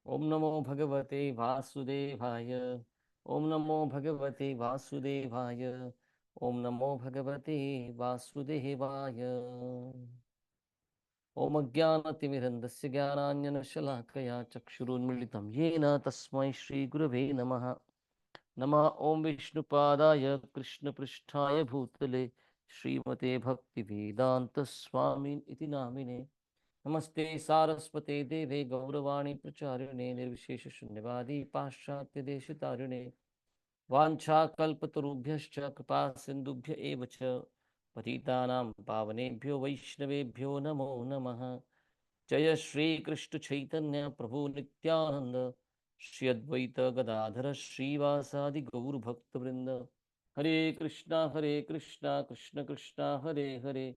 ओम नमो भगवते वासुदेवाय। ओम नमो भगवते वासुदेवाय। ओम नमो भगवते वासुदेवाय। ओम अज्ञानतिमिरन्धस्य ज्ञानाञ्जनशलाकया चक्षुरुन्मीलितं येन तस्मै श्रीगुरवे नमः। नमः ओम विष्णुपादाय कृष्णपृष्ठाय भूतले श्रीमते भक्तिवेदांत स्वामी इति नामिने। नमस्ते सारस्वते देवे गौरवाणी प्रचारिणे निर्विशेष शून्यवादी पाश्चात्य देशतारिणे। वाञ्छाकल्पतरुभ्यश्च कृपा सिन्धुभ्य एव च पतितानां पावनेभ्यो वैष्णवेभ्यो नमो नमः। जय श्री कृष्ण चैतन्य प्रभु नित्यानंद श्री अद्वैत गदाधर श्रीवासादि गौर भक्तवृंद। हरे कृष्णा कृष्ण कृष्णा हरे हरे,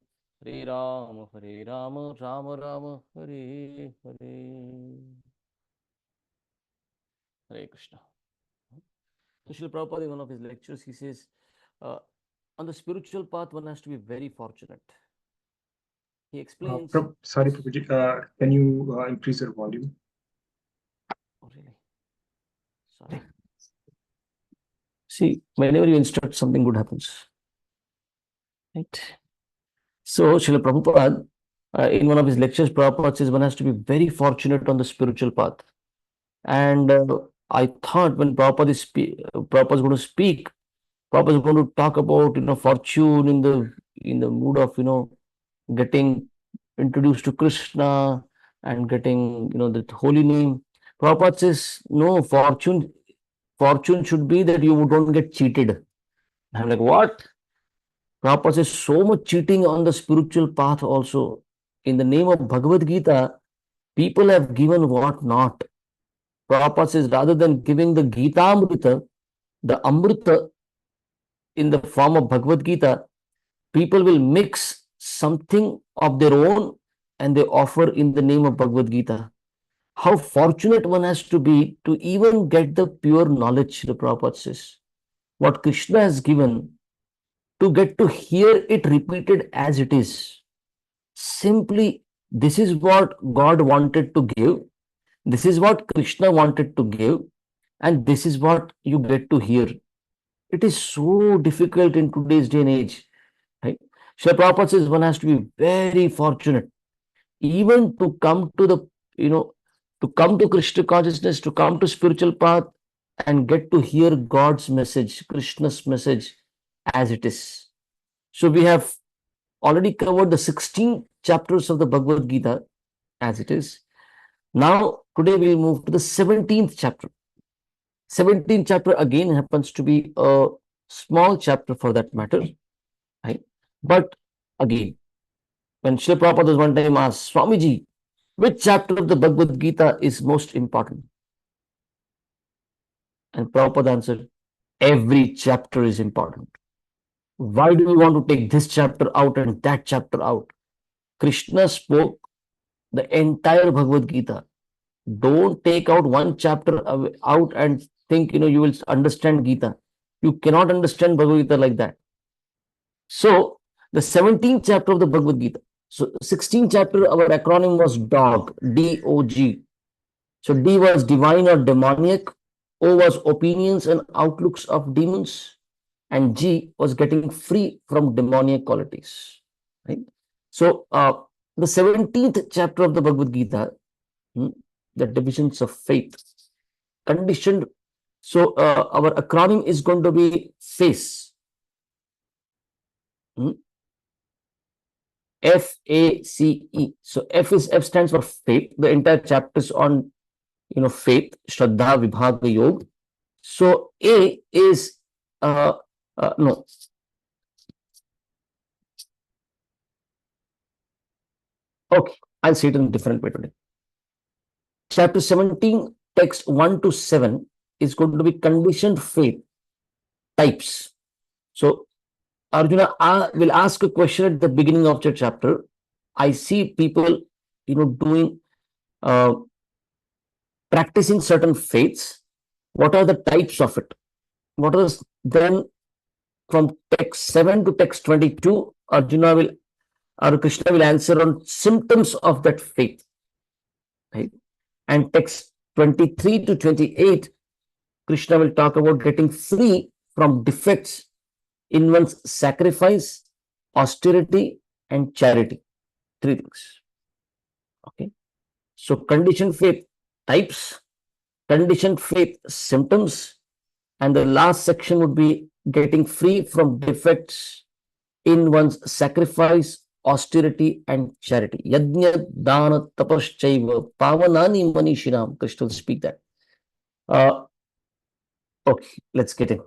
हरे Ram Ram Ram Hare Hare. Hare Krishna. So Srila Prabhupada in one of his lectures he says, on the spiritual path one has to be very fortunate. He explains. Sorry, Prabhuji, can you increase your volume? Oh really? Sorry. See, whenever you instruct, something good happens. Right? So, Srila Prabhupada, in one of his lectures, Prabhupada says one has to be very fortunate on the spiritual path. And I thought when Prabhupada is going to speak, Prabhupada is going to talk about fortune in the mood of getting introduced to Krishna and getting the holy name. Prabhupada says no, fortune should be that you don't get cheated. I'm like, what? Prabhupada says so much cheating on the spiritual path also. In the name of Bhagavad Gita, people have given what not. Prabhupada says rather than giving the Gita Amrita, the Amrita in the form of Bhagavad Gita, people will mix something of their own and they offer in the name of Bhagavad Gita. How fortunate one has to be to even get the pure knowledge, the Prabhupada says. What Krishna has given, to get to hear it repeated as it is. Simply, this is what God wanted to give, this is what Krishna wanted to give, and this is what you get to hear. It is so difficult in today's day and age. Right? Srila Prabhupada says one has to be very fortunate even to come to the, to come to Krishna consciousness, to come to spiritual path and get to hear God's message, Krishna's message as it is. So we have already covered the 16 chapters of the Bhagavad Gita as it is. Now, today we'll move to the 17th chapter. 17th chapter again happens to be a small chapter for that matter. Right? But again, when Srila Prabhupada was one time asked, Swamiji, which chapter of the Bhagavad Gita is most important? And Prabhupada answered, every chapter is important. Why do we want to take this chapter out and that chapter out? Krishna spoke the entire Bhagavad Gita. Don't take out one chapter out and think you will understand Gita. You cannot understand Bhagavad Gita like that. So the 17th chapter of the Bhagavad Gita. So 16th chapter, our acronym was DOG, D-O-G. So D was divine or demoniac, O was opinions and outlooks of demons, and G was getting free from demoniac qualities. Right? So the 17th chapter of the Bhagavad Gita, the divisions of faith, conditioned. So our acronym is going to be FACE. F-A-C-E. So F stands for faith. The entire chapter is on faith, Shraddha, Vibhaga, Yoga. So A is no. Okay, I'll say it in a different way today. Chapter 17, text 1 to 7 is going to be conditioned faith types. So Arjuna will ask a question at the beginning of the chapter. I see people, doing, practicing certain faiths. What are the types of it? What is then from text 7 to text 22, Arjuna will, or Krishna will answer on symptoms of that faith. Right? And text 23 to 28, Krishna will talk about getting free from defects in one's sacrifice, austerity, and charity. Three things. Okay. So conditioned faith types, conditioned faith symptoms, and the last section would be getting free from defects in one's sacrifice, austerity, and charity. Yajna, dana, tapaschaiva, pavanani manishinam. Krishna will speak that. Okay, let's get in.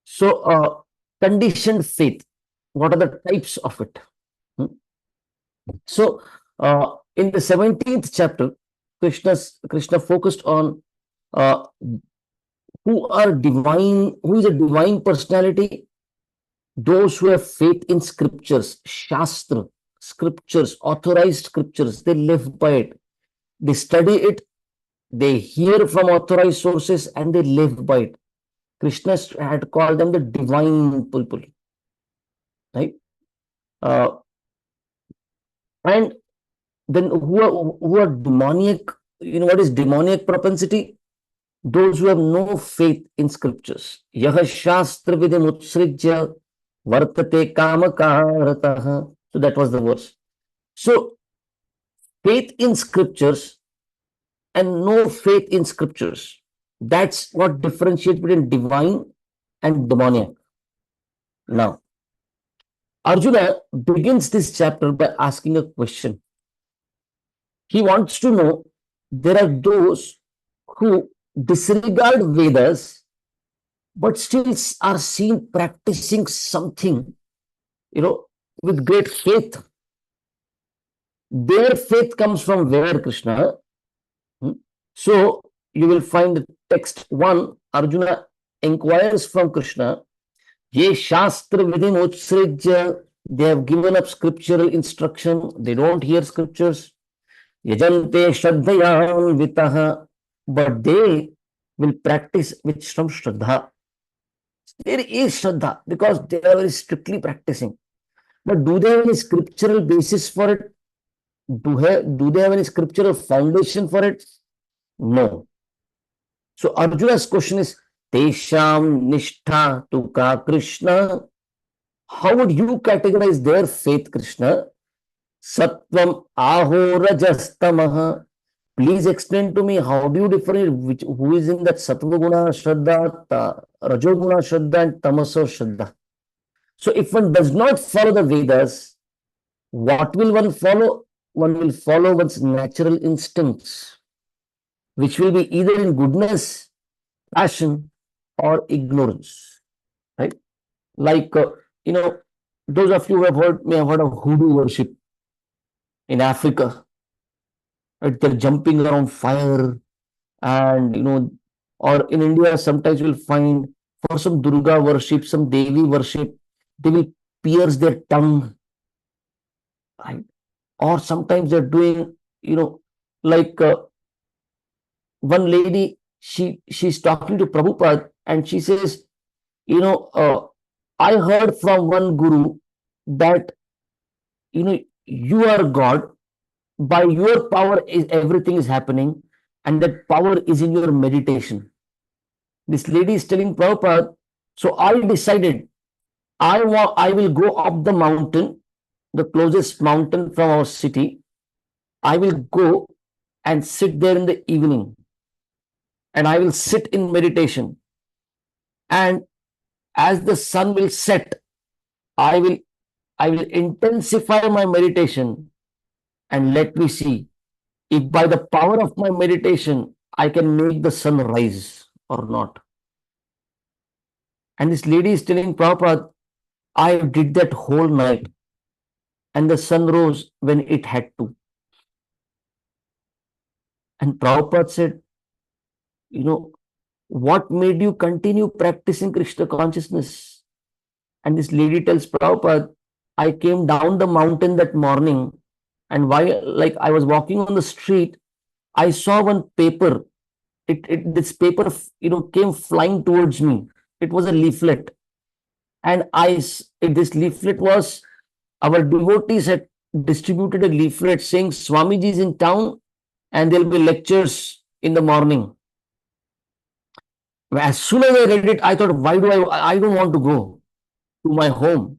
So, conditioned faith. What are the types of it? Hmm? So, in the 17th chapter, Krishna focused on uh, who is a divine personality, those who have faith in scriptures, shastra, scriptures, authorized scriptures, they live by it, they study it, they hear from authorized sources, and they live by it. Krishna had called them the divine people, right? Uh, and then who are demoniac? You know what is demoniac propensity? Those who have no faith in scriptures. Yaha shastra vidim utsrijya vartate kamakarataha. So that was the verse. So faith in scriptures and no faith in scriptures. That's what differentiates between divine and demoniac. Now, Arjuna begins this chapter by asking a question. He wants to know there are those who disregard Vedas but still are seen practicing something, with great faith. Their faith comes from where, Krishna? So you will find text 1, Arjuna inquires from Krishna, Ye Shastra Vidin Utsrijya, they have given up scriptural instruction, they don't hear scriptures. Yajante Shraddhayam Vitaha, but they will practice with some Shraddha. There is Shraddha because they are very strictly practicing. But do they have any scriptural basis for it? Do they have any scriptural foundation for it? No. So Arjuna's question is, Tesham Nishtha Tuka Krishna. How would you categorize their faith, Krishna? Sattvam Aho Rajastamaha. Please explain to me, how do you differentiate who is in that Sattva Guna Shraddha, Rajoguna Shraddha, and Tamaso Shraddha? So if one does not follow the Vedas, what will one follow? One will follow one's natural instincts, which will be either in goodness, passion, or ignorance, right? Like, those of you who may have heard of hoodoo worship in Africa, right? They're jumping around fire, and, or in India, sometimes you'll find for some Durga worship, some Devi worship, they will pierce their tongue, right? Or sometimes they're doing, like one lady, she's talking to Prabhupada and she says, I heard from one guru that, you are God, by your power everything is happening, and that power is in your meditation. This lady is telling Prabhupada, so I decided I will go up the mountain, the closest mountain from our city. I will go and sit there in the evening, and I will sit in meditation. And as the sun will set, I will intensify my meditation, and let me see if by the power of my meditation I can make the sun rise or not. And this lady is telling Prabhupada, I did that whole night, and the sun rose when it had to. And Prabhupada said, what made you continue practicing Krishna consciousness? And this lady tells Prabhupada, I came down the mountain that morning, and while I was walking on the street, I saw one paper. This paper, came flying towards me. It was a leaflet. And this leaflet was, our devotees had distributed a leaflet saying Swamiji is in town and there'll be lectures in the morning. As soon as I read it, I thought, why do I don't want to go to my home.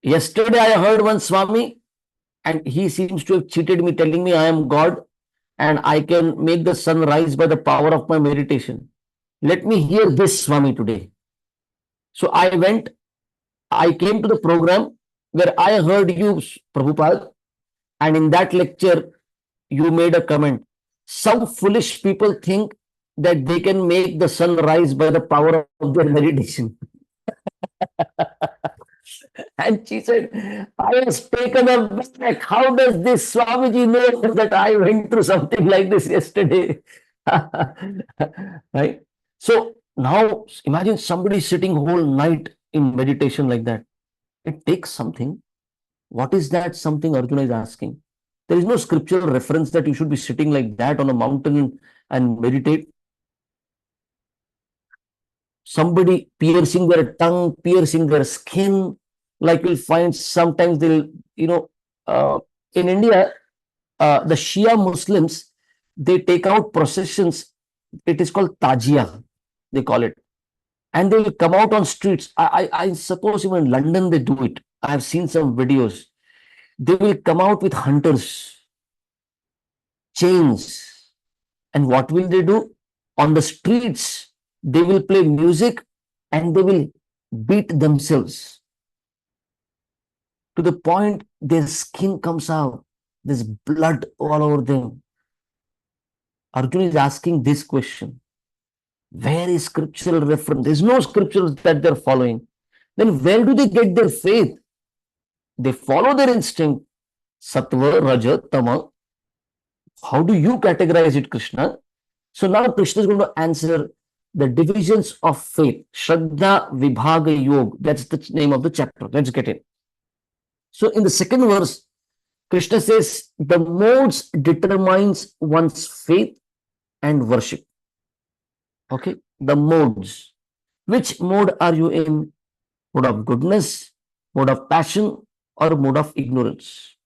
Yesterday, I heard one Swami, and he seems to have cheated me, telling me I am God and I can make the sun rise by the power of my meditation. Let me hear this Swami today. So I came to the program where I heard you, Prabhupada, and in that lecture, you made a comment. Some foolish people think that they can make the sun rise by the power of their meditation. And she said, I was taken aback. How does this Swamiji know that I went through something like this yesterday? Right? So now imagine somebody sitting whole night in meditation like that. It takes something. What is that something Arjuna is asking? There is no scriptural reference that you should be sitting like that on a mountain and meditate. Somebody piercing their tongue, piercing their skin, like you'll find sometimes they'll, in India, the Shia Muslims, they take out processions. It is called Tajia, they call it. And they will come out on streets. I suppose even in London they do it. I have seen some videos. They will come out with hunters, chains. And what will they do? On the streets, they will play music and they will beat themselves to the point their skin comes out. There's blood all over them. Arjuna is asking this question. Where is scriptural reference? There's no scriptures that they're following. Then where do they get their faith? They follow their instinct. Sattva, Raja, Tama. How do you categorize it, Krishna? So now Krishna is going to answer the divisions of faith. Shraddha Vibhaga Yoga. That's the name of the chapter. Let's get in. So in the second verse, Krishna says, the modes determines one's faith and worship. Okay, the modes. Which mode are you in? Mode of goodness, mode of passion, or mode of ignorance?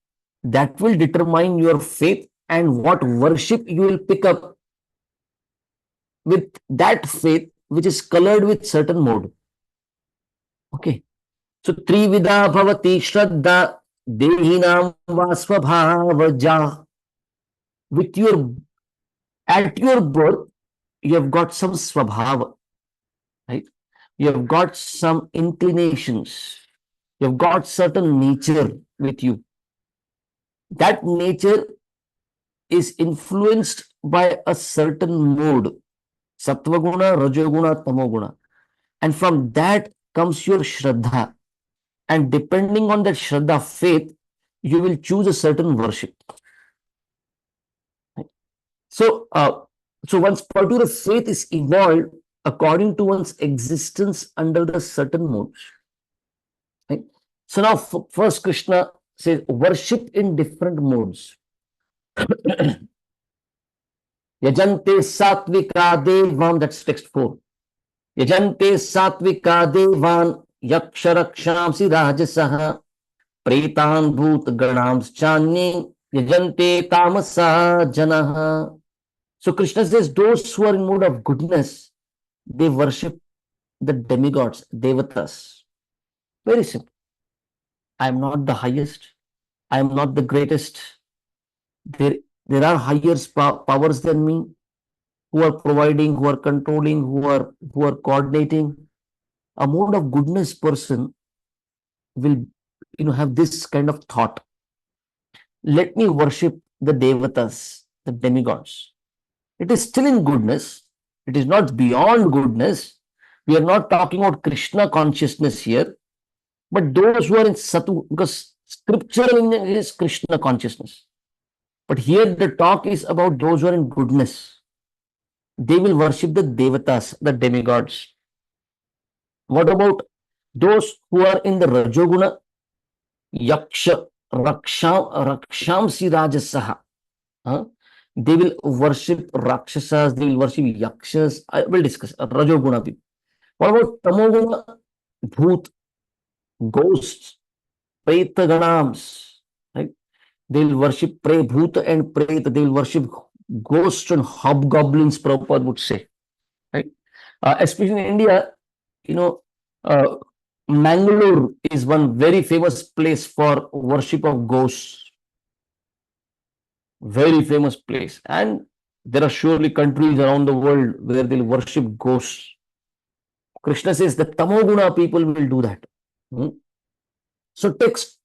That will determine your faith and what worship you will pick up with that faith which is colored with certain mode. Okay. So Trivida Bhavati Shraddha Dehinam Vasvabhavaja. With at your birth, you have got some swabhava, right? You have got some inclinations. You have got certain nature with you. That nature is influenced by a certain mode. Sattva guna, Rajoguna, Tamoguna. And from that comes your Shraddha. And depending on that Shraddha faith, you will choose a certain worship. Right? So one's particular faith is evolved according to one's existence under the certain modes. Right? So now first Krishna says worship in different modes. Yajante satvika devam, that's text 4. Yajante satvika devan yaksharaksham rajasaha pretan bhut ganams chanye yajante tamasa janaha. So Krishna says those who are in mode of goodness, they worship the demigods, devatas. Very simple. I am not the highest. I am not the greatest. There are higher powers than me who are providing, who are controlling, who are coordinating. A mode of goodness person will have this kind of thought. Let me worship the devatas, the demigods. It is still in goodness. It is not beyond goodness. We are not talking about Krishna consciousness here, but those who are in Satu, because scriptural is Krishna consciousness. But here the talk is about those who are in goodness. They will worship the devatas, the demigods. What about those who are in the Rajoguna? Yaksha, Rakshamsi Rajasaha. They will worship Rakshasas, they will worship Yakshas. I will discuss Rajoguna people. What about Tamoguna? Bhoot, ghosts, Preta Ganams. Right? They will worship Bhoot and Preta. They will worship ghosts and hobgoblins, Prabhupada would say, right? Especially in India, you know, uh, Mangalore is one very famous place for worship of ghosts, very famous place. And there are surely countries around the world where they'll worship ghosts. Krishna says the Tamoguna people will do that. Hmm? So text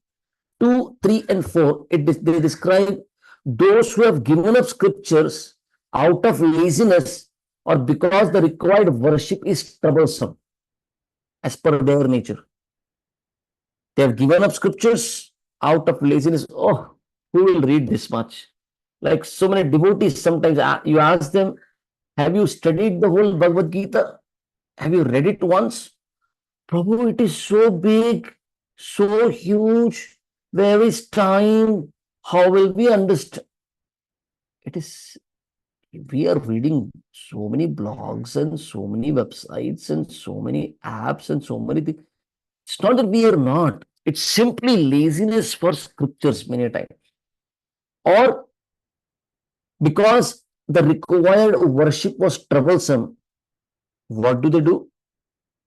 2, 3, and 4, they describe those who have given up scriptures out of laziness or because the required worship is troublesome as per their nature. They have given up scriptures out of laziness. Oh, who will read this much? Like so many devotees, sometimes you ask them, have you studied the whole Bhagavad Gita? Have you read it once? Prabhu, it is so big, so huge. Where is time? How will we understand? It is, we are reading so many blogs and so many websites and so many apps and so many things. It's not that we are not, it's simply laziness for scriptures many times. Or because the required worship was troublesome, what do?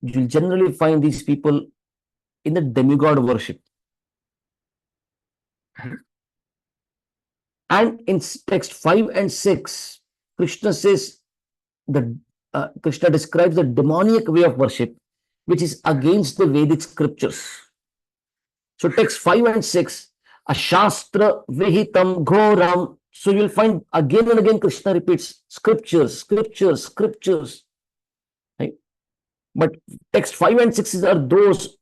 You'll generally find these people in the demigod worship. And in text 5 and 6, Krishna says the Krishna describes the demoniac way of worship, which is against the Vedic scriptures. So text 5 and 6, Ashastra Vihitam Ghoram. So you'll find again and again Krishna repeats scriptures, scriptures, scriptures. Right? But text 5 and 6 are those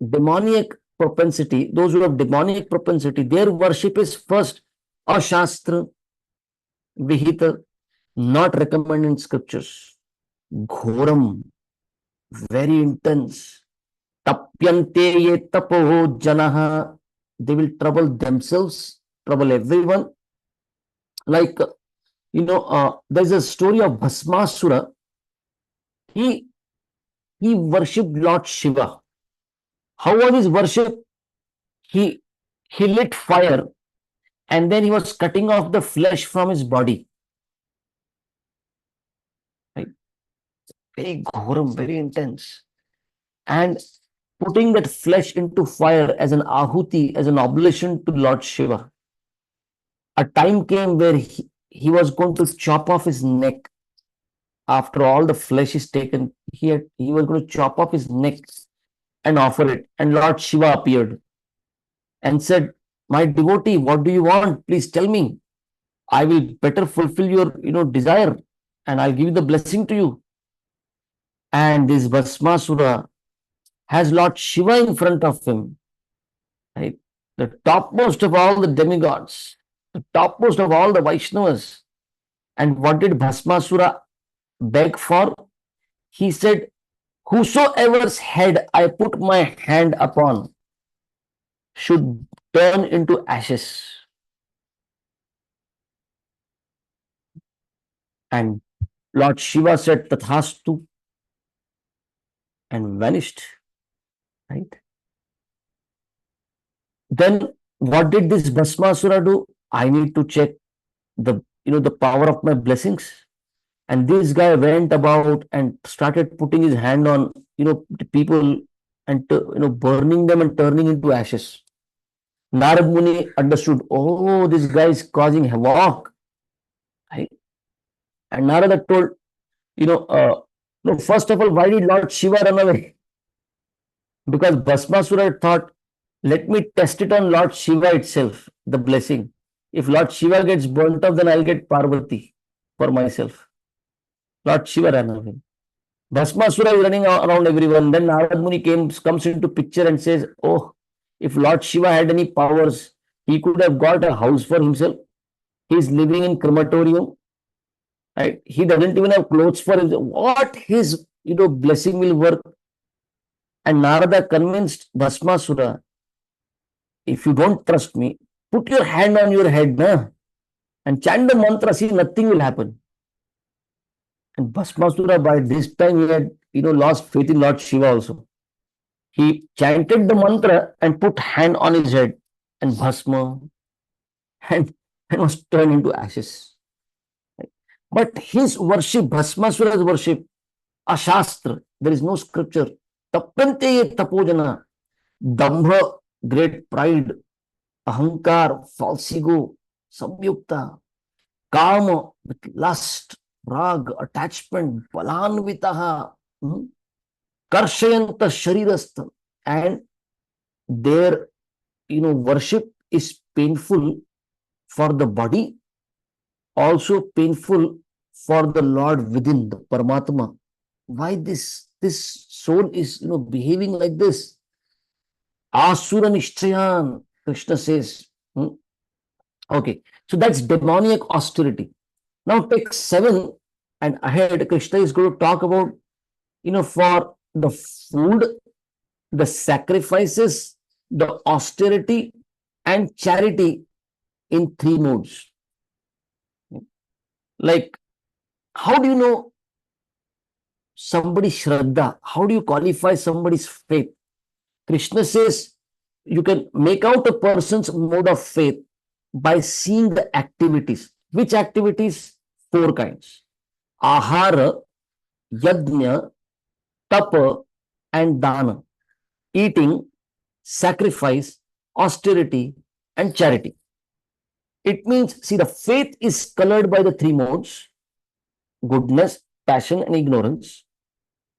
demoniac propensity, those who have demoniac propensity, their worship is first Ashastra Vihita, not recommended in scriptures. Ghoram, very intense. Tapyante ye tapo janaha, they will trouble themselves, trouble everyone. Like, there's a story of Bhasmasura. He worshipped Lord Shiva. How was his worship? He lit fire and then he was cutting off the flesh from his body. Right? Very ghoram, very intense. And putting that flesh into fire as an ahuti, as an oblation to Lord Shiva. A time came where he was going to chop off his neck. After all the flesh is taken, he was going to chop off his neck and offer it. And Lord Shiva appeared and said, my devotee, what do you want? Please tell me. I will better fulfill your desire and I'll give you the blessing to you. And this Bhasmasura has Lord Shiva in front of him, right? The topmost of all the demigods, the topmost of all the Vaishnavas. And what did Bhasmasura beg for? He said, whosoever's head I put my hand upon should turn into ashes. And Lord Shiva said, Tathastu, and vanished. Right? Then what did this Bhasmasura do? I need to check the power of my blessings. And this guy went about and started putting his hand on people and burning them and turning into ashes. Narad Muni understood, oh, this guy is causing havoc. Right? And Narada told, first of all, why did Lord Shiva run away? Because Bhasmasura thought, let me test it on Lord Shiva itself, the blessing. If Lord Shiva gets burnt off, then I'll get Parvati for myself. Lord Shiva ran away. Bhasmasura is running around everyone. Then Narad Muni comes into picture and says, oh, if Lord Shiva had any powers, he could have got a house for himself. He's living in crematorium. Right? He doesn't even have clothes for himself. What his blessing will work? And Narada convinced Bhasmasura, if you don't trust me, put your hand on your head and chant the mantra, see, nothing will happen. And Bhasmasura, by this time, he had lost faith in Lord Shiva also. He chanted the mantra and put hand on his head and Bhasma and was turned into ashes. But his worship, Bhasmasura's worship, ashastra, there is no scripture. Tapante ye tapojana, dambha, great pride, ahankar, false ego, samyukta, kama, with lust, rag, attachment, balanvitaha, karshayanta sharirastha, and their worship is painful for the body, also painful for the Lord within, the Paramatma. Why this soul is behaving like this? Asura Nishchayan, Krishna says. Okay, so that's demoniac austerity. Now text 7 and ahead, Krishna is going to talk about, for the food, the sacrifices, the austerity, and charity in 3 modes. Like, how do you know somebody's Shraddha? How do you qualify somebody's faith? Krishna says you can make out a person's mode of faith by seeing the activities. Which activities? 4 kinds: ahara, yajna, tapa, and dana. Eating, sacrifice, austerity, and charity. It means, see, the faith is colored by the 3 modes: goodness, passion, and ignorance.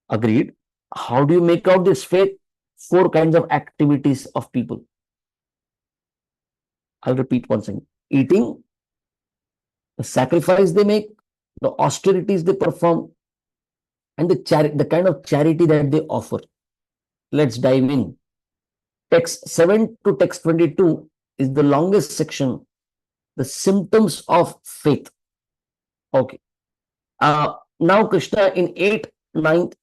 Agreed. How do you make out this faith? 4 kinds of activities of people. I'll repeat once again: eating, the sacrifice they make, the austerities they perform, and the kind of charity that they offer. Let's dive in. Text 7 to text 22 is the longest section, the symptoms of faith. Okay. Now Krishna in 8th, 9th,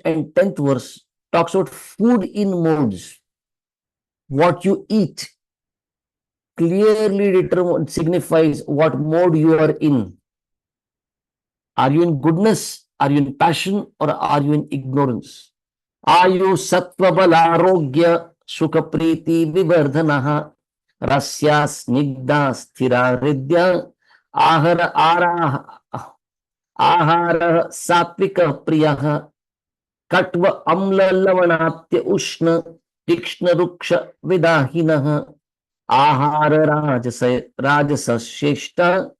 and 10th verse talks about food in modes. What you eat clearly signifies what mode you are in. Are you in goodness? Are you in passion? Or are you in ignorance? Ayu sattva balarogya sukha priti vivardhanaha rasya snigdha sthira hridya ahara ahara satvika priyaha katva amla lavanatya ushna tikshna ruksha vidahinaha ahara rajasa sheshta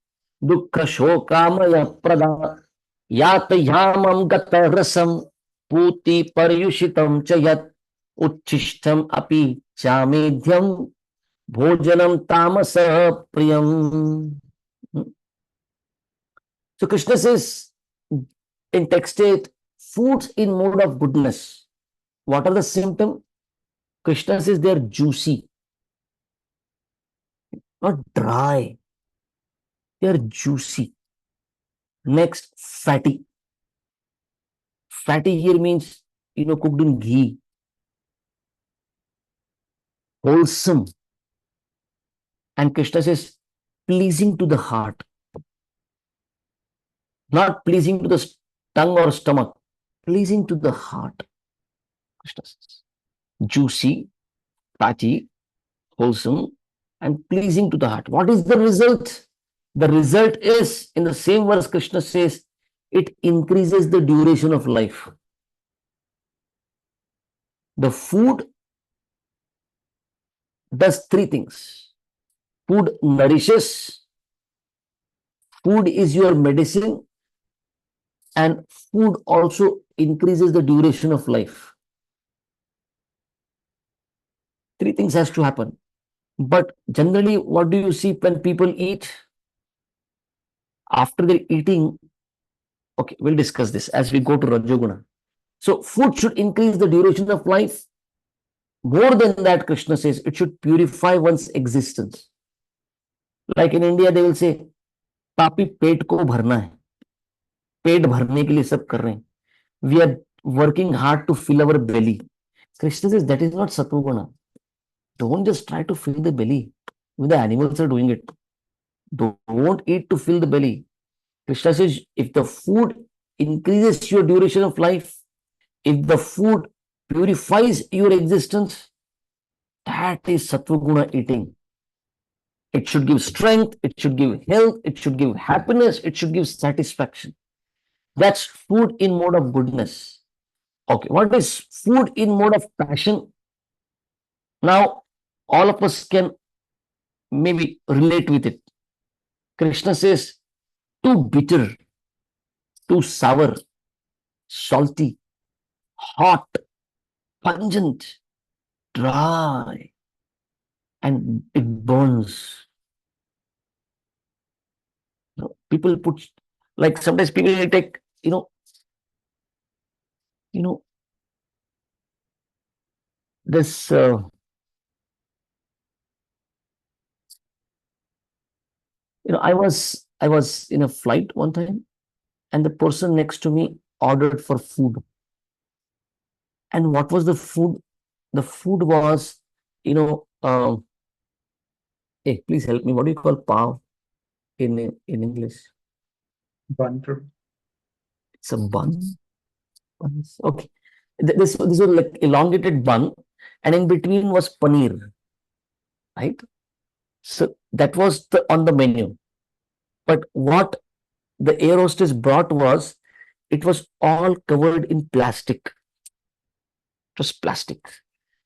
dukkha shokamaya prada yatayamam gata rasam puti paryushitam chayat uchishtam api chamedhyam bhojanam tamasa priyam. So Krishna says in text 8, foods in mode of goodness. What are the symptoms? Krishna says they are juicy, not dry. They are juicy. Next, fatty. Fatty here means, cooked in ghee. Wholesome. And Krishna says, pleasing to the heart. Not pleasing to the tongue or stomach. Pleasing to the heart. Krishna says, juicy, fatty, wholesome, and pleasing to the heart. What is the result? The result is, in the same verse, Krishna says, it increases the duration of life. The food does 3 things. Food nourishes, food is your medicine, and food also increases the duration of life. 3 things has to happen. But generally, what do you see when people eat? After they're eating, okay, we'll discuss this as we go to Rajoguna. So food should increase the duration of life. More than that, Krishna says, it should purify one's existence. Like in India, they will say, पापी पेट को भरना है, पेट भरने के लिए सब कर रहे हैं. We are working hard to fill our belly. Krishna says that is not Sattva-guna. Don't just try to fill the belly. The animals are doing it. Don't eat to fill the belly. Krishna says if the food increases your duration of life, if the food purifies your existence, that is Sattva-guna eating. It should give strength, it should give health, it should give happiness, it should give satisfaction. That's food in mode of goodness. Okay, what is food in mode of passion? Now, all of us can maybe relate with it. Krishna says, too bitter, too sour, salty, hot, pungent, dry, and it burns. People put, like sometimes people will take, you know, this, I was in a flight one time, and the person next to me ordered for food. And what was the food? The food was, you know, hey, please help me. What do you call pav in English? Butter. It's a bun. Okay. This was like elongated bun, and in between was paneer, right? So that was on the menu. But what the air hostess brought was, it was all covered in plastic. It was plastic,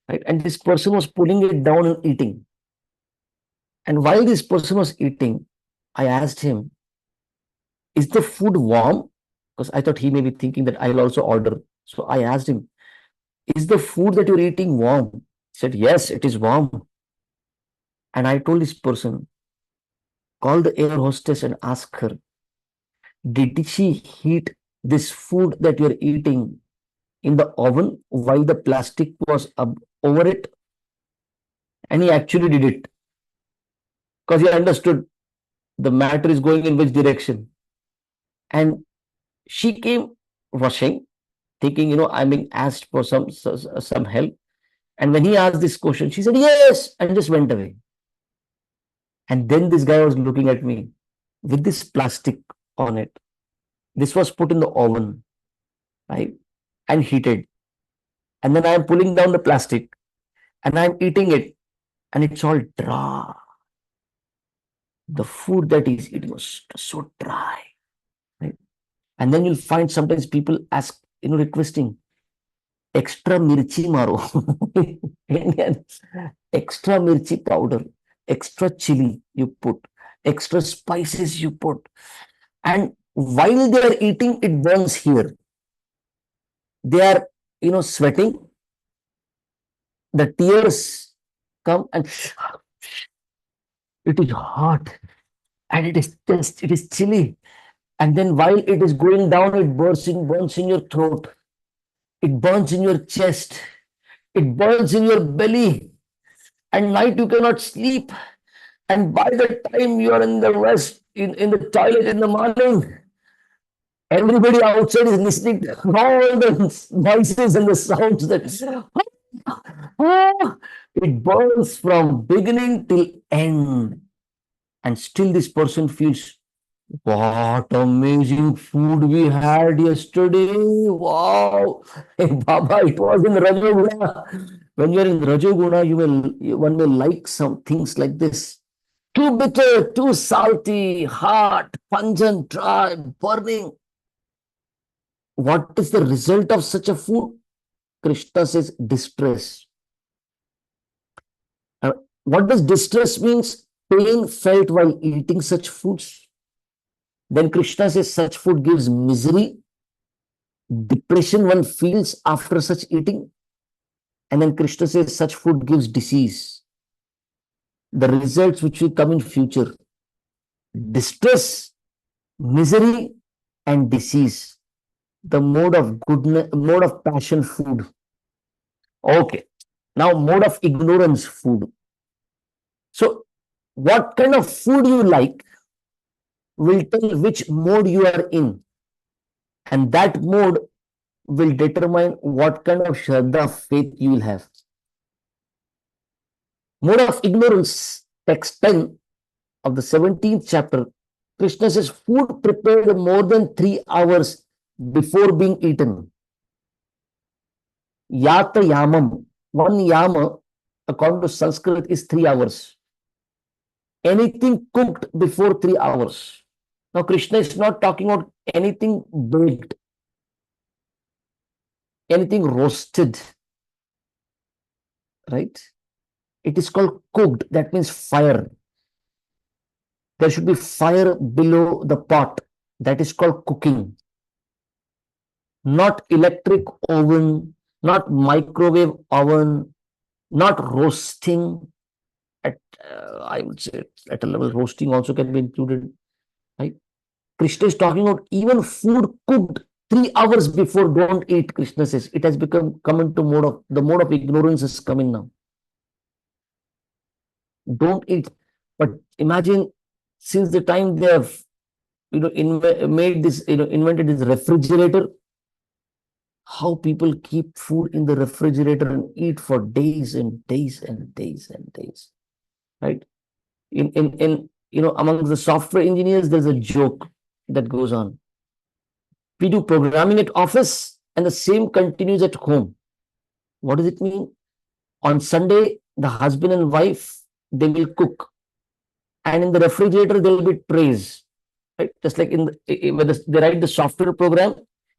right? And this person was pulling it down and eating. And while this person was eating, I asked him, is the food warm? Because I thought he may be thinking that I'll also order. So I asked him, is the food that you're eating warm? He said, yes, it is warm. And I told this person, call the air hostess and ask her, did she heat this food that you're eating in the oven while the plastic was over it? And he actually did it, because he understood the matter is going in which direction. And she came rushing, thinking, I'm being asked for some help. And when he asked this question, she said, yes, and just went away. And then this guy was looking at me with this plastic on it. This was put in the oven, right? And heated. And then I'm pulling down the plastic and I'm eating it, and it's all dry. The food that he's eating was so dry, right? And then you'll find sometimes people ask, requesting extra mirchi maro. Indians, extra mirchi powder, extra chili you put, extra spices you put. And while they are eating, it burns here. They are, sweating. The tears come, and it is hot, and it is chilly. And then while it is going down, it burns in your throat. It burns in your chest. It burns in your belly. And night you cannot sleep. And by the time you are in the rest, in the toilet in the morning, everybody outside is listening to all the noises and the sounds that it burns from beginning till end. And still this person feels, what amazing food we had yesterday. Wow. Hey, Baba, it was in Rajoguna. When you're in Rajoguna, one may like some things like this. Too bitter, too salty, hot, pungent, dry, burning. What is the result of such a food? Krishna says distress. What does distress means? Pain felt while eating such foods. Then Krishna says such food gives misery, depression one feels after such eating. And then Krishna says such food gives disease. The results which will come in future: distress, misery, and disease. The mode of goodness, mode of passion, food. Okay. Now, mode of ignorance, food. So, what kind of food you like will tell which mode you are in. And that mode will determine what kind of Shraddha, faith you will have. Mode of ignorance, text 10 of the 17th chapter, Krishna says food prepared more than 3 hours before being eaten. Yata yamam, one yama, according to Sanskrit, is 3 hours. anything cooked before 3 hours. Now, Krishna is not talking about anything baked, anything roasted, right? It is called cooked. That means fire. There should be fire below the pot. That is called cooking. Not electric oven, not microwave oven, not roasting. At I would say at a level, roasting also can be included. Right? Krishna is talking about even food cooked 3 hours before. Don't eat. Krishna says it has become come into mode of ignorance is coming now. Don't eat. But imagine, since the time they have made this, invented this refrigerator, how people keep food in the refrigerator and eat for days and days and days and days, right? In among the software engineers, there's a joke that goes on. We do programming at office and the same continues at home. What does it mean? On Sunday, the husband and wife, they will cook, and in the refrigerator there will be trays, right? Just like when they write the software program,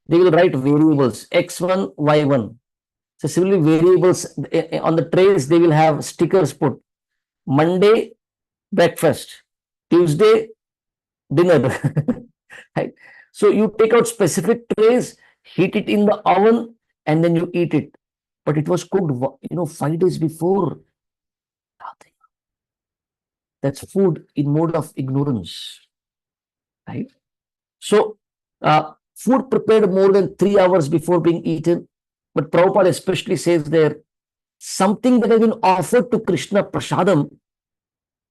they will write variables x1, y1. So similarly, variables on the trays, they will have stickers put. Monday, breakfast. Tuesday, dinner. Right? So you take out specific trays, heat it in the oven, and then you eat it. But it was cooked, 5 days before. Nothing. That's food in mode of ignorance. Right? So, food prepared more than 3 hours before being eaten. But Prabhupada especially says there, something that has been offered to Krishna prasadam,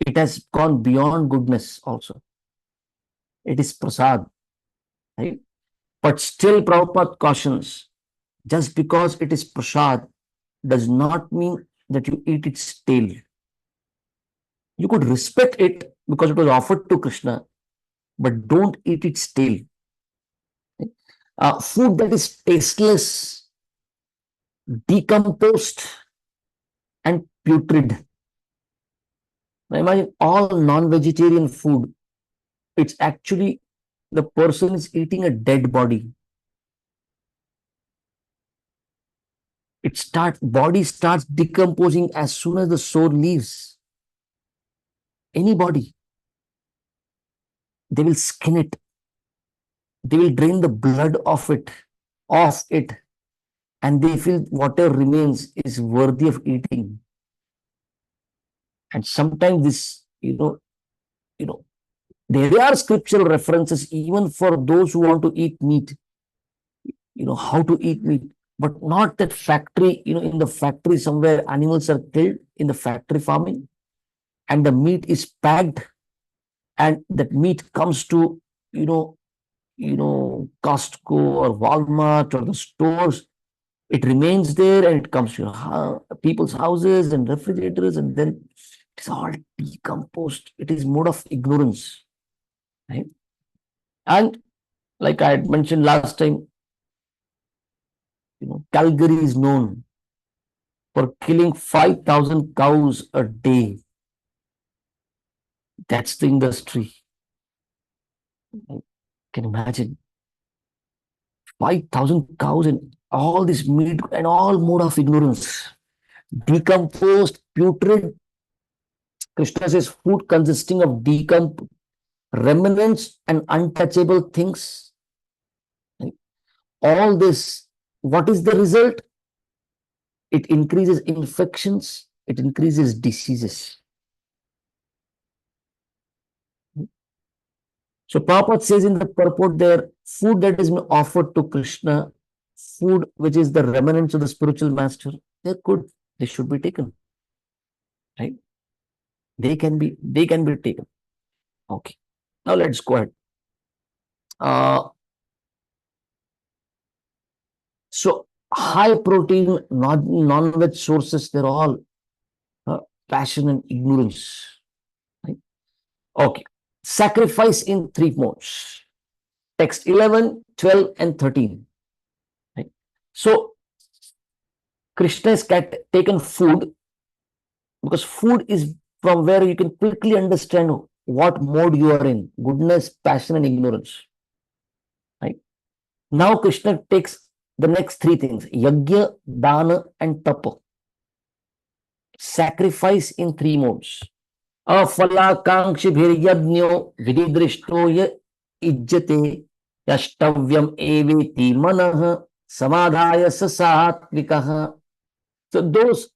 it has gone beyond goodness also. It is prasad, right? But still Prabhupada cautions, just because it is prasad does not mean that you eat it stale. You could respect it because it was offered to Krishna, but don't eat it stale. Food that is tasteless, decomposed, and putrid. Now imagine all non-vegetarian food. It's actually the person is eating a dead body. Body starts decomposing as soon as the soul leaves. Any body, they will skin it. They will drain the blood off it, and they feel whatever remains is worthy of eating. And sometimes this, there are scriptural references even for those who want to eat meat, how to eat meat, but not that factory, in the factory somewhere animals are killed in the factory farming, and the meat is packed, and that meat comes to, Costco or Walmart or the stores. It remains there and it comes to people's houses and refrigerators, and then it's all decomposed. It is mode of ignorance, right? And like I had mentioned last time, Calgary is known for killing 5,000 cows a day. That's the industry. You can imagine 5,000 cows and all this meat and all mode of ignorance. Decomposed, putrid. Krishna says food consisting of remnants and untouchable things. All this, what is the result? It increases infections, it increases diseases. So Prabhupada says in the purport there, food that is offered to Krishna, food which is the remnants of the spiritual master, they're good. They should be taken. Right? They can be taken. Okay. Now let's go ahead. So high protein, non-veg sources, they're all passion and ignorance. Right? Okay. Sacrifice in 3 modes. Text 11, 12, and 13. Right? So Krishna has taken food because food is from where you can quickly understand what mode you are in: goodness, passion, and ignorance. Right? Now, Krishna takes the next three things: yajna, dana, and tapa. Sacrifice in three modes. अफलाकांक्षिभिर्यज्ञो विधिदृष्टो य इज्जते यष्टव्यम एवेति मनः समाधाय स सात्विकः. So those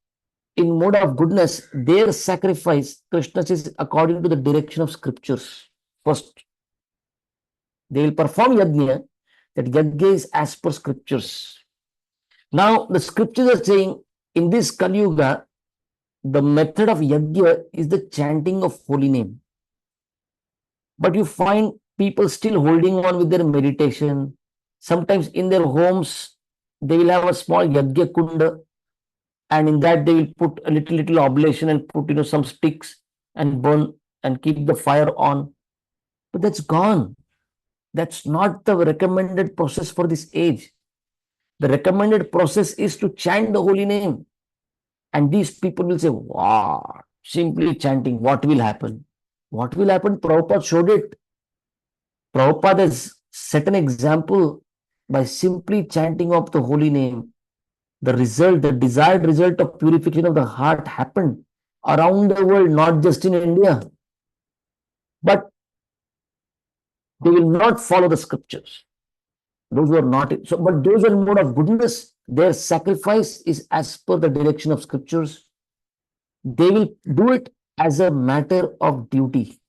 in mode of goodness, their sacrifice, Krishna says, according to the direction of scriptures. First, they will perform yajna. That yajna is as per scriptures. Now, the scriptures are saying in this Kali Yuga, the method of yajna is the chanting of holy name. But you find people still holding on with their meditation. Sometimes in their homes, they will have a small yajna kunda, and in that they will put a little oblation and put some sticks and burn and keep the fire on. But that's gone. That's not the recommended process for this age. The recommended process is to chant the holy name. And these people will say, wow, simply chanting, what will happen? What will happen? Prabhupada showed it. Prabhupada has set an example by simply chanting of the holy name. The result, the desired result of purification of the heart happened around the world, not just in India. But they will not follow the scriptures. Those who are not, so, but those are in mode of goodness, their sacrifice is as per the direction of scriptures. They will do it as a matter of duty.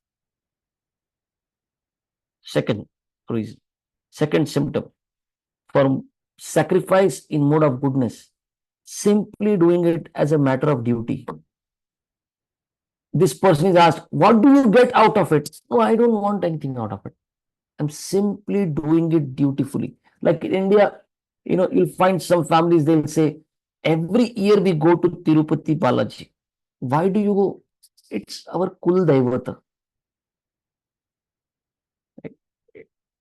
Second reason, second symptom for sacrifice in mode of goodness, simply doing it as a matter of duty. This person is asked, what do you get out of it? No, I don't want anything out of it. I'm simply doing it dutifully. Like in India, you'll find some families, they'll say, every year we go to Tirupati Balaji. Why do you go? It's our Kul Daivata.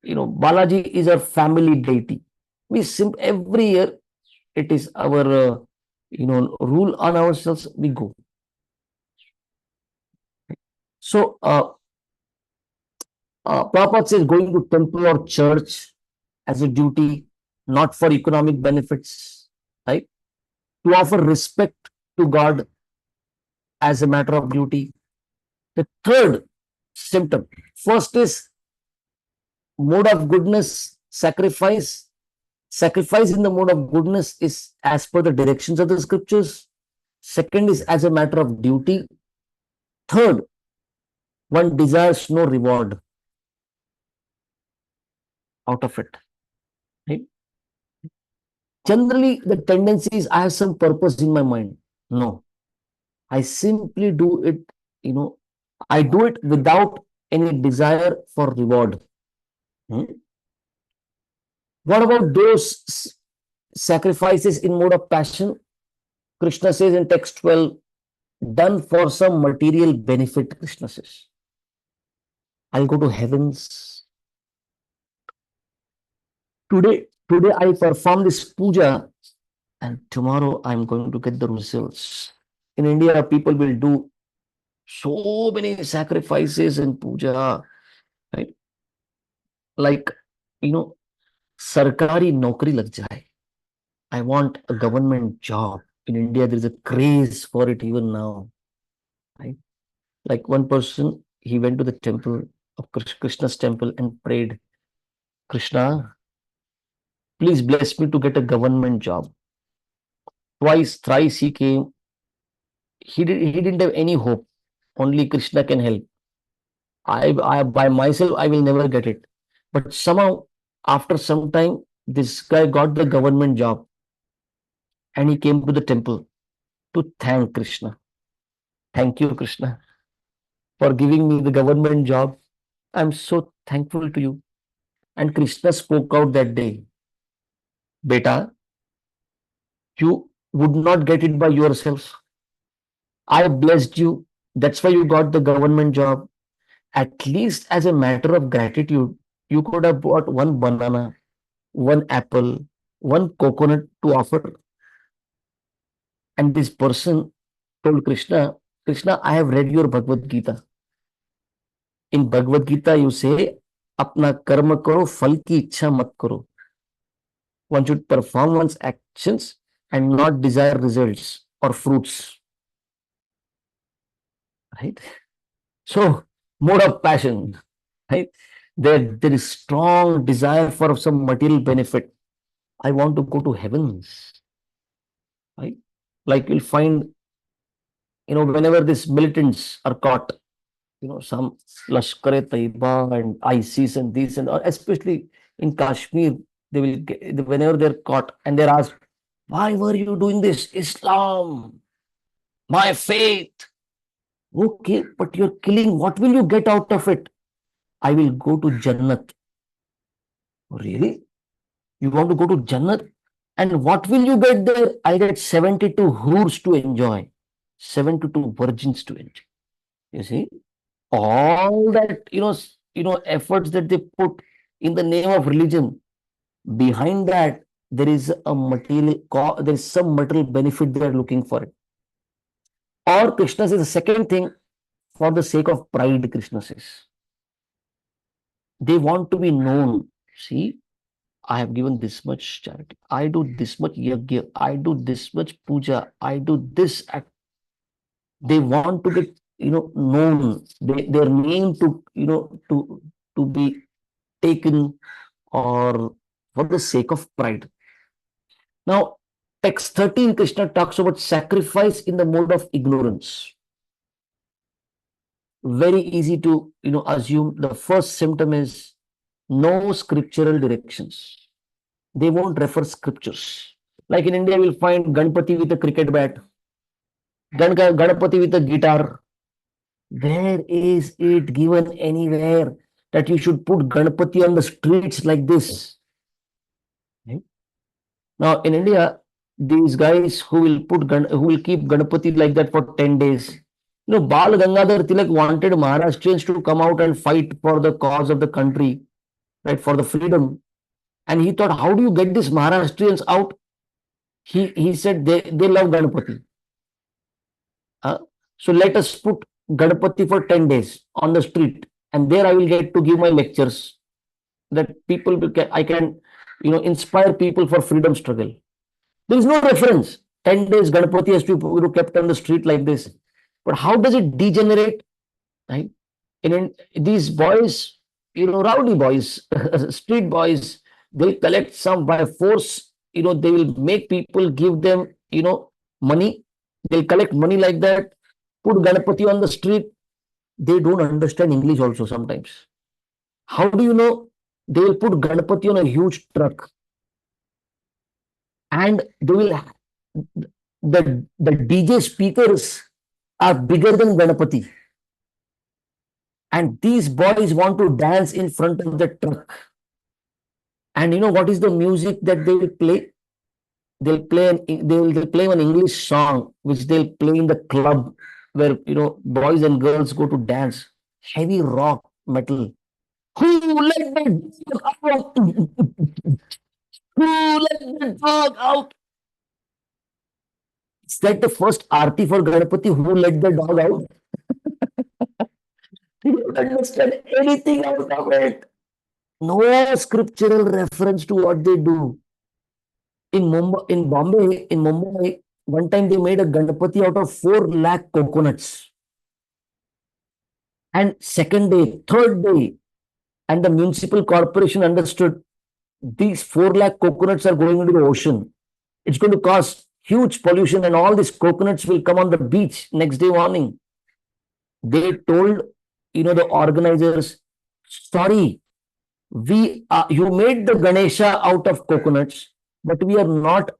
Balaji is our family deity. Every year, it is our, rule on ourselves, we go. So, Prabhupada says going to temple or church as a duty, not for economic benefits, right? To offer respect to God as a matter of duty. The third symptom, first is mode of goodness, sacrifice. Sacrifice in the mode of goodness is as per the directions of the scriptures. Second is as a matter of duty. Third, one desires no reward out of it. Right? Generally, the tendency is I have some purpose in my mind. No, I simply do it, I do it without any desire for reward. What about those sacrifices in mode of passion? Krishna says in text 12, done for some material benefit, Krishna says. I'll go to heavens. Today I perform this puja and tomorrow I'm going to get the results. In India, people will do so many sacrifices and puja, right? Like, sarkari naukri lag jaye. I want a government job. In India, there is a craze for it even now, right? Like one person, he went to the temple of Krishna's temple and prayed, Krishna, please bless me to get a government job. Twice, thrice he came. He didn't have any hope. Only Krishna can help. I by myself, I will never get it. But somehow, after some time, this guy got the government job. And he came to the temple to thank Krishna. Thank you, Krishna, for giving me the government job. I'm so thankful to you. And Krishna spoke out that day. Beta, you would not get it by yourself. I blessed you. That's why you got the government job. At least as a matter of gratitude, you could have bought one banana, one apple, one coconut to offer. And this person told Krishna, Krishna, I have read your Bhagavad Gita. In Bhagavad Gita, you say, अपना कर्म करो, फल की इच्छा मत करो. One should perform one's actions and not desire results or fruits. Right? So, mode of passion, right? There is strong desire for some material benefit. I want to go to heavens, right? Like you'll find, whenever these militants are caught, some Lashkar-e-Taiba and ISIS and this, and especially in Kashmir, they will get, whenever they're caught and they're asked, why were you doing this? Islam, my faith. Okay, but you're killing. What will you get out of it? I will go to Jannat. Really? You want to go to Jannat? And what will you get there? I get 72 hoors to enjoy, 72 virgins to enjoy. You see? All that, efforts that they put in the name of religion, behind that, there is there is some material benefit they are looking for it. Or Krishna says the second thing, for the sake of pride, Krishna says. They want to be known. See, I have given this much charity. I do this much yajna. I do this much puja. I do this act. They want to get, known. Their name to be taken, or for the sake of pride. Now, text 13, Krishna talks about sacrifice in the mode of ignorance. Very easy to, assume the first symptom is no scriptural directions. They won't refer scriptures. Like in India, we'll find Ganpati with a cricket bat, Ganpati with a guitar. Where is it given anywhere that you should put Ganpati on the streets like this? Right? Now, in India, these guys who will keep Ganpati like that for 10 days. Bal Gangadhar Tilak wanted Maharashtrians to come out and fight for the cause of the country, right, for the freedom. And he thought, how do you get these Maharashtrians out? He said they love Ganpati. So let us put Ganpati for 10 days on the street, and there I will get to give my lectures that I can, inspire people for freedom struggle. There is no reference. 10 days Ganpati has to be kept on the street like this. But how does it degenerate? Right? These boys, rowdy boys, street boys, they'll collect some by force. They will make people give them, money. They'll collect money like that, put Ganpati on the street. They don't understand English also sometimes. How do you know? They will put Ganpati on a huge truck, and they will the DJ speakers are bigger than Ganpati. And these boys want to dance in front of the truck. And you know what is the music that they will play? They'll play an English song which they'll play in the club where boys and girls go to dance. Heavy rock metal. Who let the dog out? Who let the dog out? Is that the first aarti for Ganpati? Who let the dog out? You don't understand anything out of it. No scriptural reference to what they do. In Mumbai, one time they made a Ganpati out of 4 lakh coconuts. And second day, third day, and the municipal corporation understood these 4 lakh coconuts are going into the ocean. It's going to cause huge pollution, and all these coconuts will come on the beach next day morning. They told, the organizers, sorry, you made the Ganesha out of coconuts, but we are not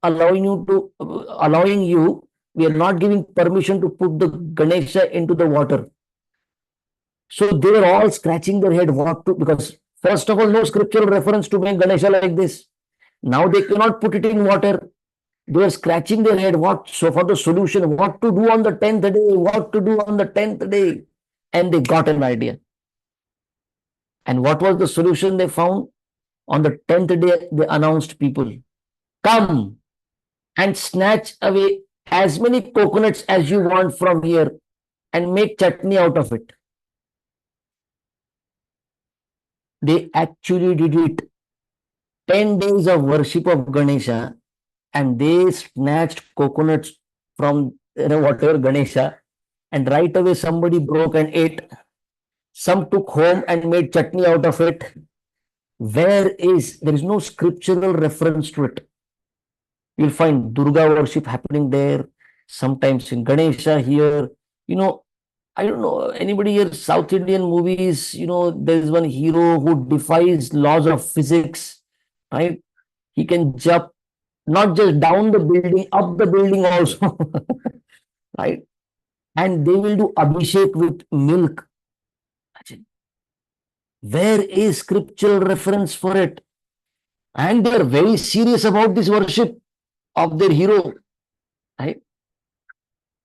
we are not giving permission to put the Ganesha into the water. So they were all scratching their head because first of all, no scriptural reference to make Ganesha like this. Now they cannot put it in water. They were scratching their head. So for the solution, what to do on the 10th day, what to do on the 10th day. And they got an idea. And what was the solution they found? On the 10th day, they announced people, come and snatch away as many coconuts as you want from here. and make chutney out of it. They actually did it. 10 days of worship of Ganesha, and they snatched coconuts from whatever Ganesha, and right away somebody broke and ate. Some took home and made chutney out of it. There is no scriptural reference to it. You'll find Durga worship happening there, sometimes in Ganesha here. You know, I don't know, anybody here, South Indian movies, there's one hero who defies laws of physics, right? He can jump not just down the building, up the building also, right? And they will do abhishek with milk. Where is scriptural reference for it? And they are very serious about this worship of their hero, right?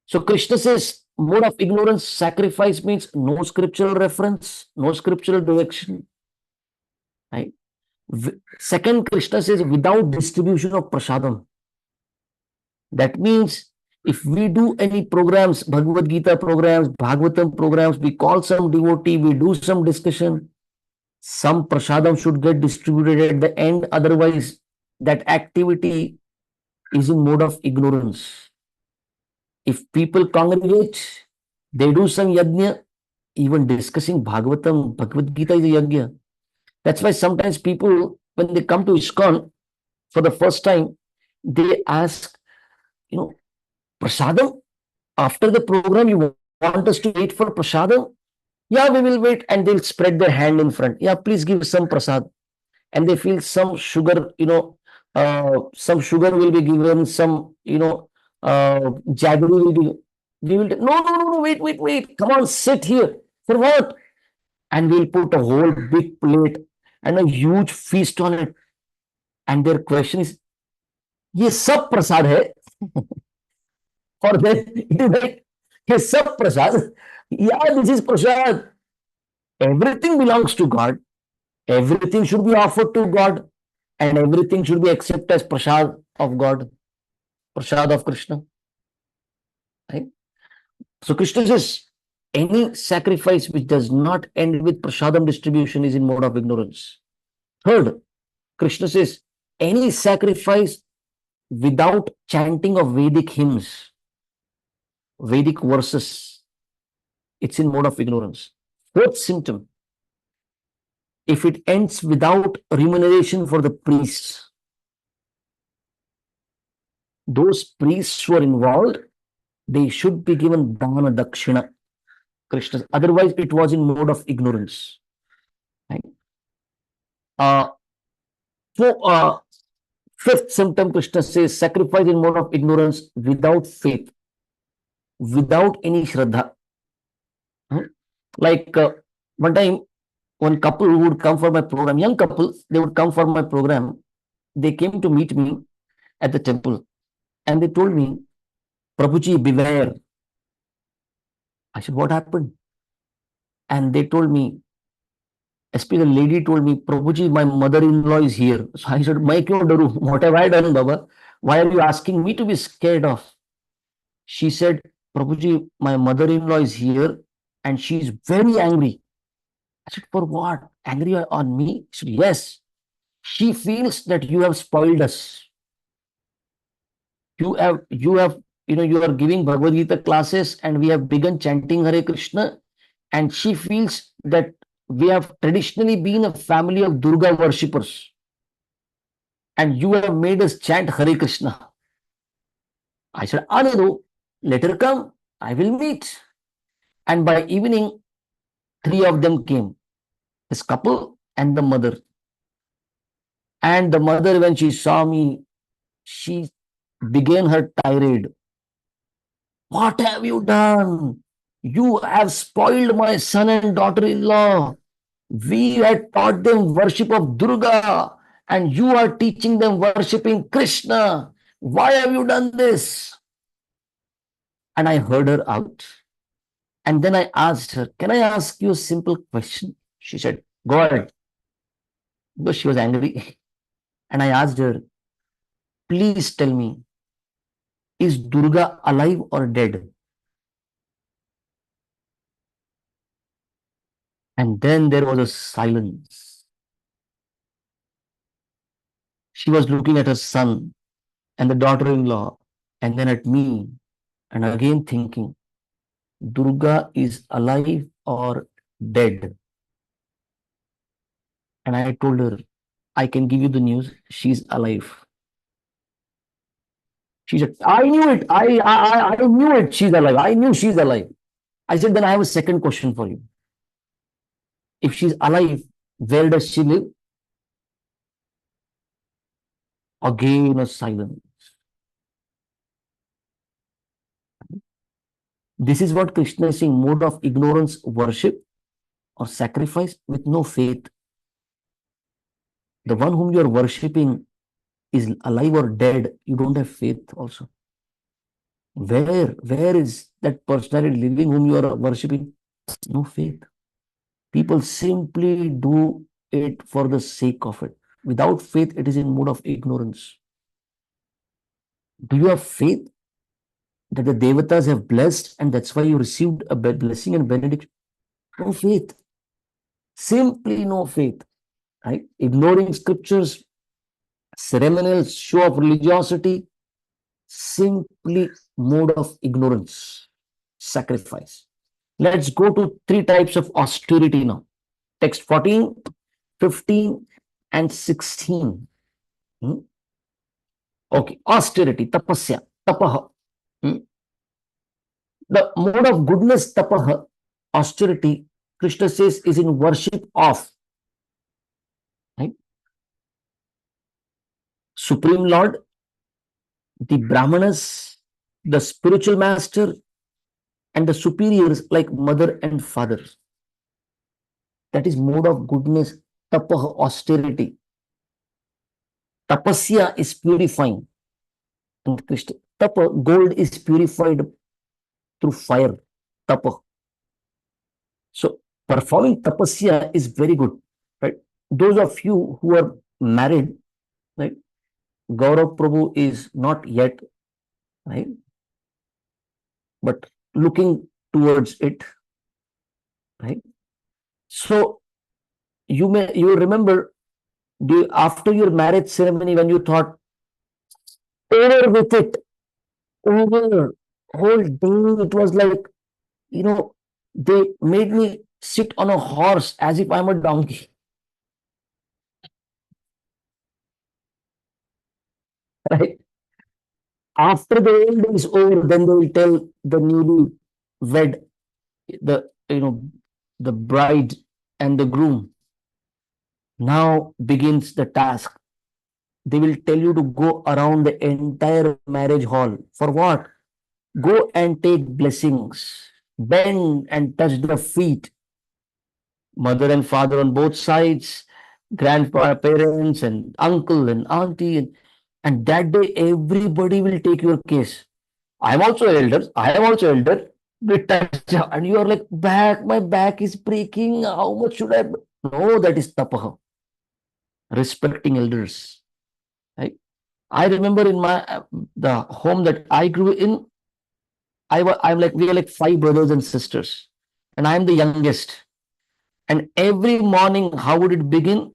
So Krishna says, mode of ignorance, sacrifice means no scriptural reference, no scriptural direction, right? Second, Krishna says, without distribution of prasadam. That means if we do any programs, Bhagavad Gita programs, Bhagavatam programs, we call some devotee, we do some discussion, some prasadam should get distributed at the end. Otherwise, that activity is in mode of ignorance. If people congregate, they do some yajna, even discussing Bhagavatam, Bhagavad Gita is a yajna. That's why sometimes people, when they come to ISKCON for the first time, they ask, prasadam, after the program, you want us to wait for prasadam? Yeah, we will wait. And they'll spread their hand in front. Yeah, please give some prasad. And they feel some sugar, some sugar will be given, some, jaggery will be. We will, no, wait. Come on, sit here. For what? And we'll put a whole big plate and a huge feast on it. And their question is, ये सब प्रसाद है? For them, it is like, ये सब प्रसाद? Yeah, this is prasad. Everything belongs to God. Everything should be offered to God. And everything should be accepted as prasad of God. Prasad of Krishna. Right? So Krishna says, any sacrifice which does not end with prasadam distribution is in mode of ignorance. Third, Krishna says, any sacrifice without chanting of Vedic hymns, Vedic verses, it's in mode of ignorance. Fourth symptom, if it ends without remuneration for the priests, those priests who are involved, they should be given dana dakshina. Krishna, otherwise it was in mode of ignorance. Right? Fifth symptom, Krishna says, sacrifice in mode of ignorance without faith, without any shraddha. Like one time, one couple would come for my program, young couple, they would come for my program. They came to meet me at the temple and they told me, Prabhuji, beware. I said, what happened? And they told me, especially the lady told me, Prabhuji, my mother-in-law is here. So I said, Mai kyun daru? What have I done, Baba? Why are you asking me to be scared of? She said, Prabhuji, my mother-in-law is here and she is very angry. I said, for what? Angry on me? She said, yes. She feels that you have spoiled us. You are giving Bhagavad Gita classes and we have begun chanting Hare Krishna, and she feels that we have traditionally been a family of Durga worshippers and you have made us chant Hare Krishna. I said, Anadu, let her come. I will meet. And by evening, three of them came, this couple and the mother. And the mother, when she saw me, she began her tirade. What have you done? You have spoiled my son and daughter-in-law. We had taught them worship of Durga and you are teaching them worshipping Krishna. Why have you done this? And I heard her out. And then I asked her, can I ask you a simple question? She said, go ahead. Because she was angry. And I asked her, please tell me, is Durga alive or dead? And then there was a silence. She was looking at her son and the daughter-in-law, and then at me, and again thinking, Durga is alive or dead? And I told her, I can give you the news, she's alive. She said, I knew it. I knew it. She's alive. I knew she's alive. I said, then I have a second question for you. If she's alive, where does she live? Again, a silence. This is what Krishna is saying, mode of ignorance, worship or sacrifice with no faith. The one whom you are worshipping is alive or dead. You don't have faith also. Where is that personality living whom you are worshipping? No faith. People simply do it for the sake of it. Without faith, it is in mode of ignorance. Do you have faith that the devatas have blessed and that's why you received a blessing and benediction? No faith. Simply no faith. Right? Ignoring scriptures, ceremonial show of religiosity, simply mode of ignorance, sacrifice. Let's go to three types of austerity now. Text 14, 15, and 16. Okay, austerity, tapasya, tapaha. The mode of goodness, tapaha, austerity, Krishna says, is in worship of, right? Supreme Lord, the Brahmanas, the spiritual master, and the superiors like mother and father. That is mode of goodness, tapaha, austerity. Tapasya is purifying. And Krishna, tapa, gold is purified through fire, tapa. So performing tapasya is very good, right? Those of you who are married, right? Gaurav Prabhu is not yet, right? But looking towards it, right? So you remember after your marriage ceremony when you thought, over with it, over, whole day it was like, they made me sit on a horse as if I'm a donkey, right? After the old day is over, then they will tell the newly wed, the the bride and the groom. Now begins the task. They will tell you to go around the entire marriage hall. For what? Go and take blessings. Bend and touch the feet. Mother and father on both sides, grandparents and uncle and auntie. And that day, everybody will take your case. I'm also elder. I am also elder. And you are like, my back is breaking. How much should I? No, that is tapaha. Respecting elders. Right? I remember in the home that I grew in, we are like five brothers and sisters, and I'm the youngest. And every morning, how would it begin?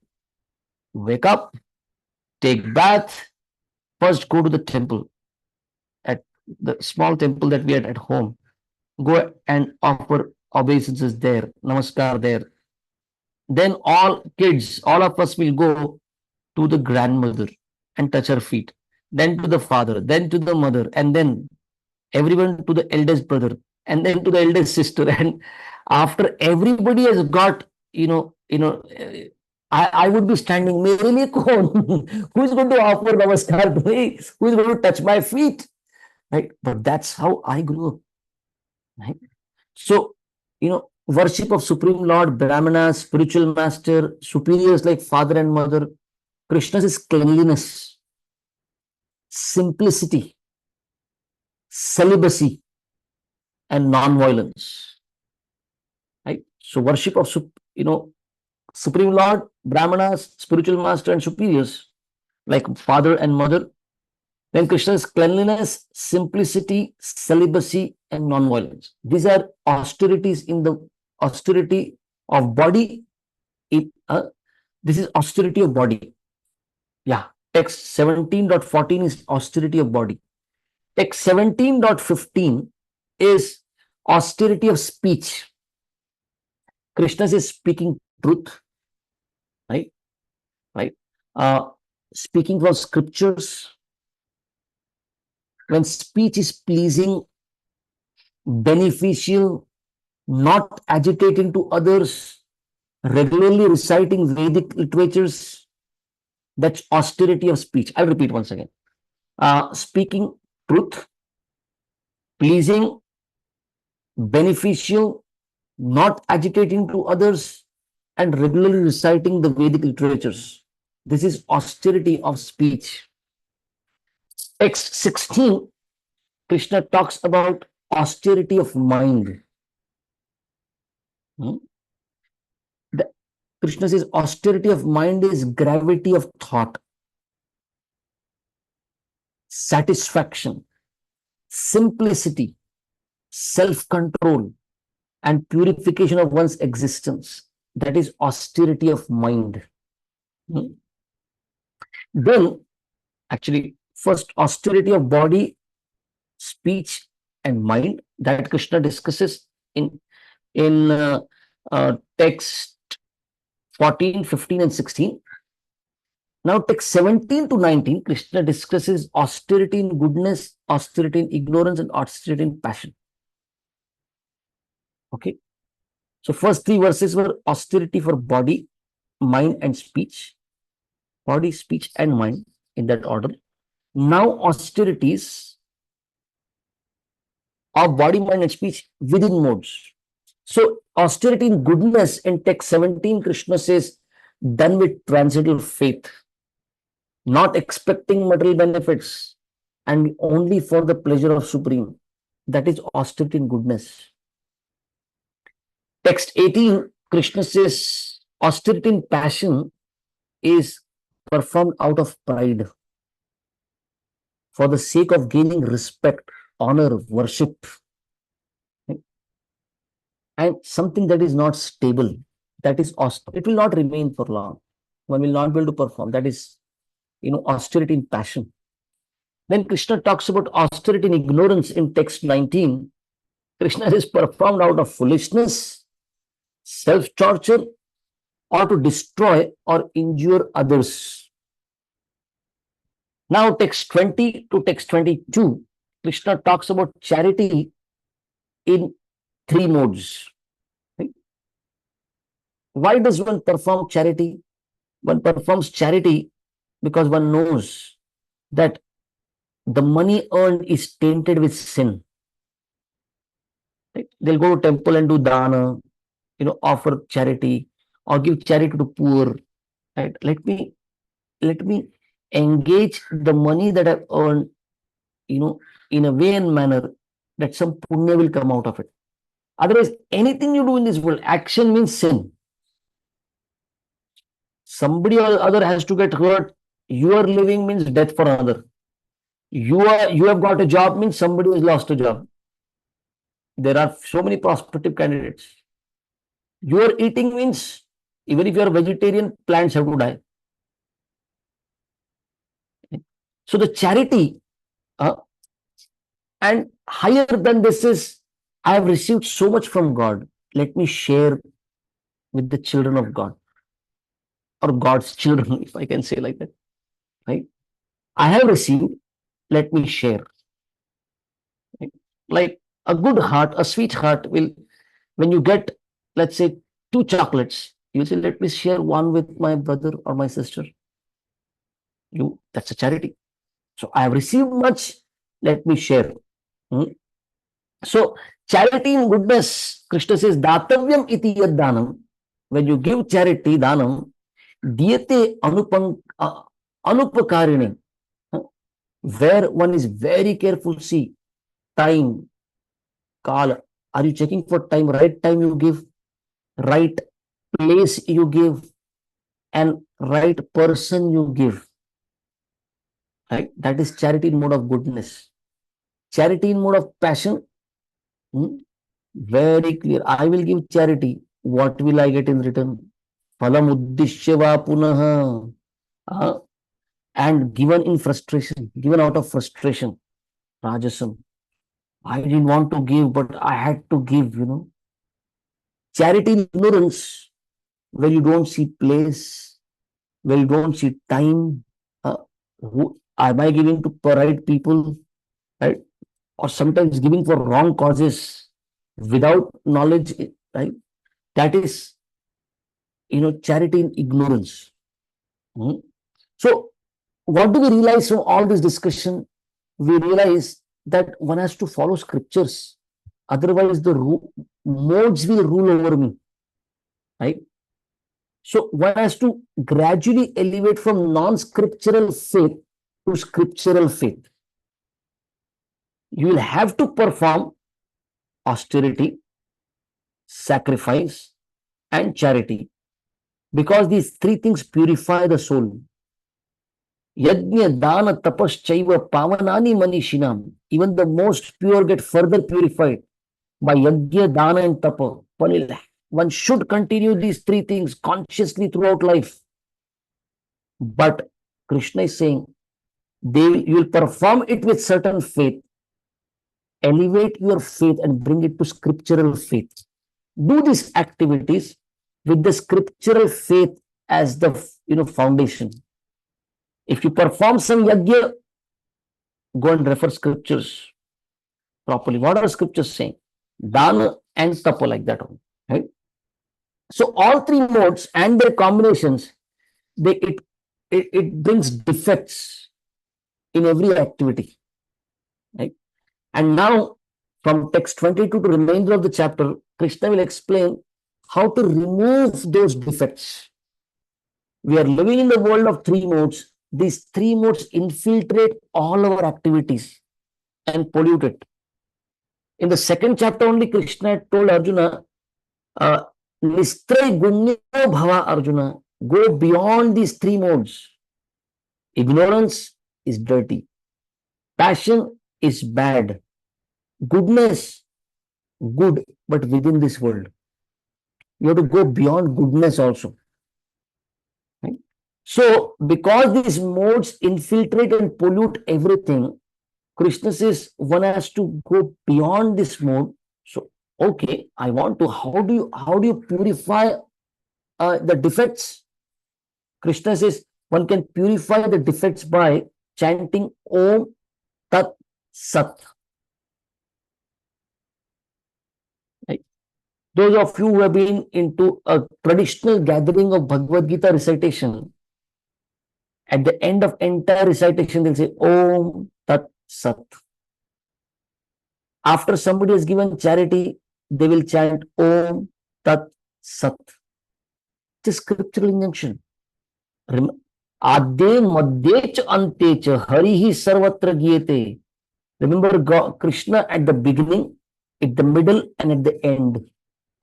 Wake up, take bath, first go to the temple, at the small temple that we had at home. Go and offer obeisances there, namaskar there. Then all kids, all of us will go to the grandmother and touch her feet. Then to the father, then to the mother, and then everyone to the eldest brother, and then to the eldest sister. And after everybody has got, I would be standing, mere liye kaun? Who is going to offer namaskar to me? Who is going to touch my feet? Right? But that's how I grew up. Right? So, worship of Supreme Lord, Brahmana, spiritual master, superiors like father and mother. Krishna's is cleanliness, simplicity, celibacy, and non-violence. Right? So, worship of Supreme Lord, Brahmanas, spiritual master, and superiors like father and mother. Then Krishna's cleanliness, simplicity, celibacy, and non-violence. These are austerities in the austerity of body. This is austerity of body. Yeah. Text 17.14 is austerity of body. Text 17.15 is austerity of speech. Krishna is speaking truth, right? Right. Uh, Speaking from scriptures. When speech is pleasing, beneficial, not agitating to others, regularly reciting Vedic literatures, that's austerity of speech. I'll repeat once again. Speaking truth, pleasing, beneficial, not agitating to others, and regularly reciting the Vedic literatures. This is austerity of speech. Text 16, Krishna talks about austerity of mind. The, Krishna says austerity of mind is gravity of thought, satisfaction, simplicity, self-control, and purification of one's existence. That is austerity of mind. Then, actually, first austerity of body, speech, and mind that Krishna discusses in text 14, 15, and 16. Now, text 17 to 19, Krishna discusses austerity in goodness, austerity in ignorance, and austerity in passion. Okay. So, first three verses were austerity for body, mind, and speech. Body, speech, and mind in that order. Now, austerities of body, mind, and speech within modes. So, austerity in goodness in text 17, Krishna says, done with transcendental faith, not expecting material benefits, and only for the pleasure of Supreme. That is austerity in goodness. Text 18, Krishna says, austerity in passion is performed out of pride for the sake of gaining respect, honor, worship, and something that is not stable. That is austerity. It will not remain for long. One will not be able to perform. That is, austerity in passion. Then Krishna talks about austerity in ignorance in text 19. Krishna is performed out of foolishness, self-torture, or to destroy or injure others. Now, text 20 to text 22, Krishna talks about charity in three modes. Right? Why does one perform charity? One performs charity because one knows that the money earned is tainted with sin. Right? They'll go to temple and do dana, offer charity or give charity to poor. Right? Let me engage the money that I've earned, in a way and manner that some punya will come out of it. Otherwise, anything you do in this world, action means sin. Somebody or other has to get hurt. You are living means death for another. You have got a job means somebody has lost a job. There are so many prospective candidates. You are eating means even if you are vegetarian, plants have to die. So the charity and higher than this is, I have received so much from God. Let me share with the children of God or God's children, if I can say like that. Right? I have received, let me share. Right? Like a good heart, a sweet heart will, when you get, let's say, two chocolates, you say, let me share one with my brother or my sister. That's a charity. So I have received much, let me share. So charity in goodness, Krishna says, Datavyam iti yad danam. When you give charity, danam, diyate anupakarini. Where one is very careful, see, time, kala. Are you checking for time? Right time you give, right place you give, and right person you give. Right? That is charity in mode of goodness. Charity in mode of passion, very clear. I will give charity what will I get in return? Phalam uddishya punaha. And given in frustration, given out of frustration, Rajasam. I didn't want to give, but I had to give. Charity in ignorance, where you don't see place, where you don't see time. Who am I giving to right people, right? Or sometimes giving for wrong causes without knowledge, right? That is, charity in ignorance. Hmm. So, what do we realize from all this discussion? We realize that one has to follow scriptures. Otherwise, the modes will rule over me, right? So, one has to gradually elevate from non-scriptural faith to scriptural faith. You will have to perform austerity, sacrifice, and charity because these three things purify the soul. Yajna, dana, tapaschaiva, pavanani manishinam. Even the most pure get further purified by yajna, dana, and tapa. One should continue these three things consciously throughout life. But Krishna is saying, you will perform it with certain faith. Elevate your faith and bring it to scriptural faith. Do these activities with the scriptural faith as the foundation. If you perform some yajna, go and refer scriptures properly. What are scriptures saying? Dana and tapa, like that, right? So all three modes and their combinations, it brings defects in every activity, right? And now, from text 22 to remainder of the chapter, Krishna will explain how to remove those defects. We are living in the world of three modes. These three modes infiltrate all our activities and pollute it. In the second chapter only, Krishna told Arjuna, Nistray Gunyo Bhava Arjuna, go beyond these three modes. Ignorance is dirty. Passion is bad. Goodness, good, but within this world. You have to go beyond goodness also. Right? So, because these modes infiltrate and pollute everything, Krishna says one has to go beyond this mode. So, okay, I want to. How do you purify the defects? Krishna says one can purify the defects by chanting Om Tat Sat. Right? Those of you who have been into a traditional gathering of Bhagavad Gita recitation, at the end of entire recitation, they'll say Om Tat Sat. After somebody has given charity, they will chant Om Tat Sat. It's a scriptural injunction. Adye madhye cha ante cha harihi sarvatra giyate. Remember God, Krishna at the beginning, at the middle, and at the end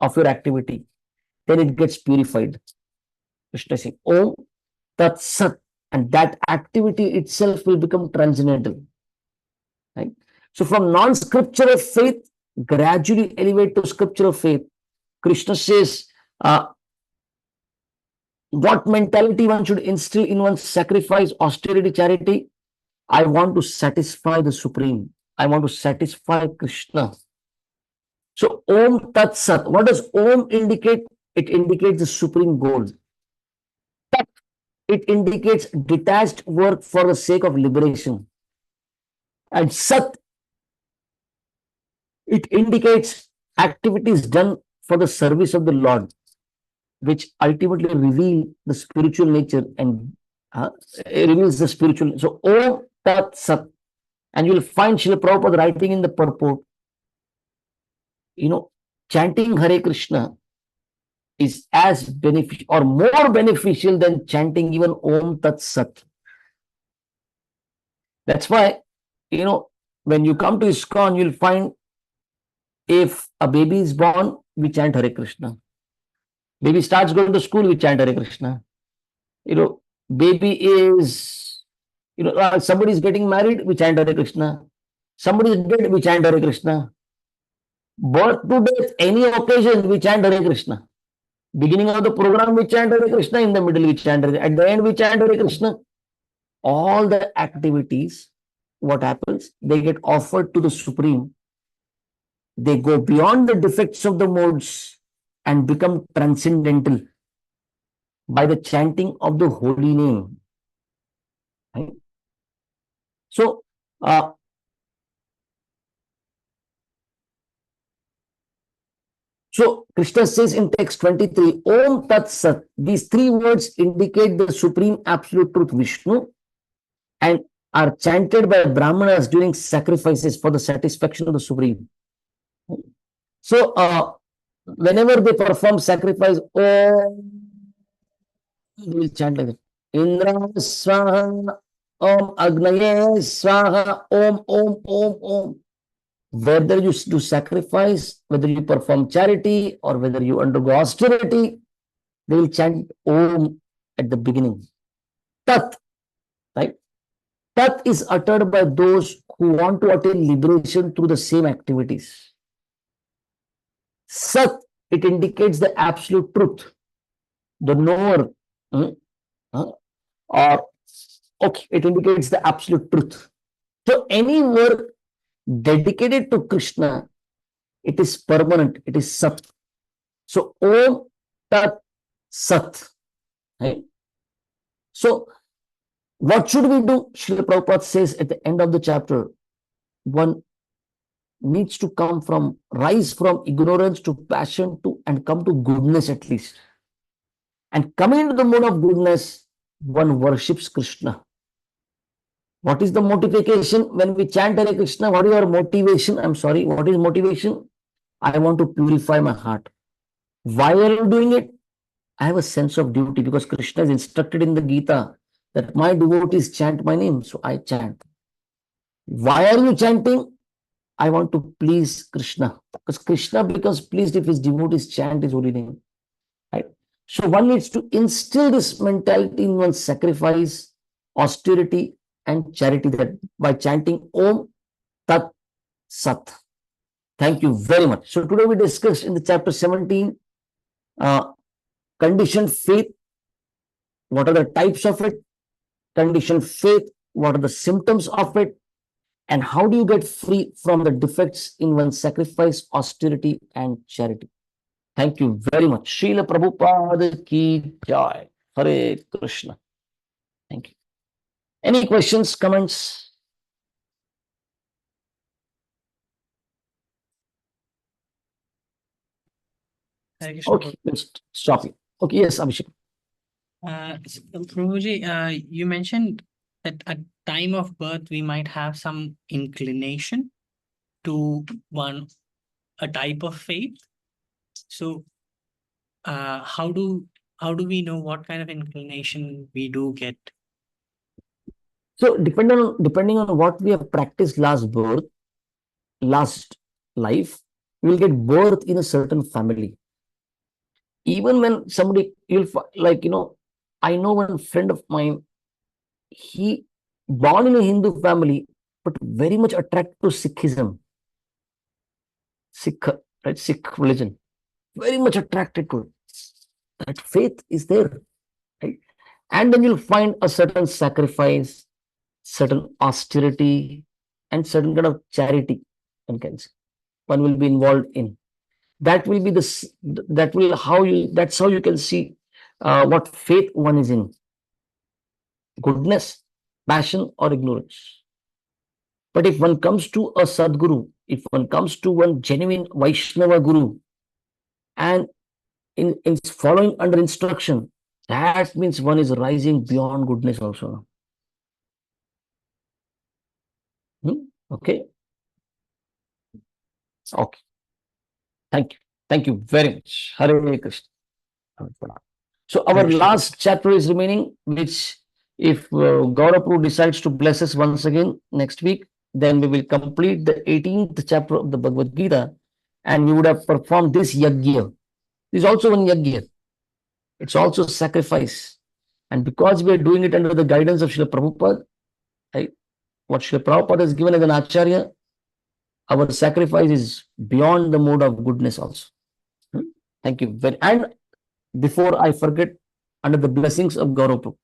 of your activity. Then it gets purified. Krishna saying Om Tat Sat. And that activity itself will become transcendental. Right? So from non-scriptural faith, gradually elevate to scriptural faith. Krishna says, what mentality one should instill in one's sacrifice, austerity, charity? I want to satisfy the Supreme. I want to satisfy Krishna. So Om Tat Sat. What does Om indicate? It indicates the supreme goal. Tat, it indicates detached work for the sake of liberation. And Sat, it indicates activities done for the service of the Lord, which ultimately reveal the spiritual nature and reveals the spiritual. So Om Tat Sat. And you will find Srila Prabhupada writing in the purport, chanting Hare Krishna is as beneficial or more beneficial than chanting even Om Tat Sat. That's why, when you come to ISKCON, you'll find if a baby is born, we chant Hare Krishna. Baby starts going to school, we chant Hare Krishna. Baby is, somebody is getting married, we chant Hare Krishna. Somebody is dead, we chant Hare Krishna. Birth to death, any occasion, we chant Hare Krishna. Beginning of the program, we chant Hare Krishna. In the middle, we chant Hare. At the end, we chant Hare Krishna. All the activities, what happens? They get offered to the Supreme. They go beyond the defects of the modes and become transcendental by the chanting of the holy name. Right? So, Krishna says in text 23, Om Tat Sat. These three words indicate the supreme absolute truth, Vishnu, and are chanted by Brahmanas during sacrifices for the satisfaction of the supreme. So, whenever they perform sacrifice, Om, they will chant like that. Indra Swaha, Om Agnaye Swaha, Om, Om, Om, Om. Whether you do sacrifice, whether you perform charity, or whether you undergo austerity, they will chant Om at the beginning. Tat, right? Tat is uttered by those who want to attain liberation through the same activities. Sat, it indicates the absolute truth, the knower, or okay, it indicates the absolute truth. So any work dedicated to Krishna, it is permanent, it is Sat. So Om Tat Sat. Right? So what should we do? Srila Prabhupada says at the end of the chapter, one needs to rise from ignorance to passion to and come to goodness at least. And coming into the mode of goodness, one worships Krishna. What is the motivation when we chant Hare Krishna? What is our motivation? I'm sorry, what is motivation? I want to purify my heart. Why are you doing it? I have a sense of duty because Krishna is instructed in the Gita that my devotees chant my name, so I chant. Why are you chanting? I want to please Krishna because Krishna becomes pleased if his devotees chant his holy name. Right? So one needs to instill this mentality in one's sacrifice, austerity, and charity that by chanting Om Tat Sat. Thank you very much. So today we discussed in the chapter 17, conditioned faith. What are the types of it? Conditioned faith. What are the symptoms of it? And how do you get free from the defects in one's sacrifice, austerity, and charity? Thank you very much. Srila Prabhupada ki jai. Hare Krishna. Thank you. Any questions, comments? Okay, let's stop it. Okay, yes, Abhishek. Prabhuji, you mentioned that at time of birth we might have some inclination to a type of faith. So, how do we know what kind of inclination we do get? So depending on what we have practiced last life, we will get birth in a certain family. Even when somebody, I know one friend of mine, he born in a Hindu family, but very much attracted to Sikhism. Sikh religion. Very much attracted to it. That faith is there. Right? And then you'll find a certain sacrifice, certain austerity, and certain kind of charity, one will be involved in. That's how you can see what faith one is in. Goodness, passion, or ignorance. But if one comes to a Sadguru, if one comes to one genuine Vaishnava Guru, and in following under instruction, that means one is rising beyond goodness also. Okay. Okay. Thank you. Thank you very much. Hare Krishna. So our last chapter is remaining, which if Gaurav decides to bless us once again next week, then we will complete the 18th chapter of the Bhagavad Gita, and we would have performed this yajna. This is also one yajna. It's also sacrifice. And because we are doing it under the guidance of Srila Prabhupada, right? What Srila Prabhupada has given as an acharya, our sacrifice is beyond the mode of goodness also. Thank you. And before I forget, under the blessings of Gaurav Prabhu.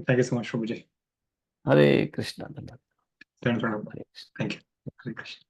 Thank you so much, Prabhuji. Hare Krishna. Dhanyavad. Stand in front of me. Hare Krishna. Thank you. Hare Krishna.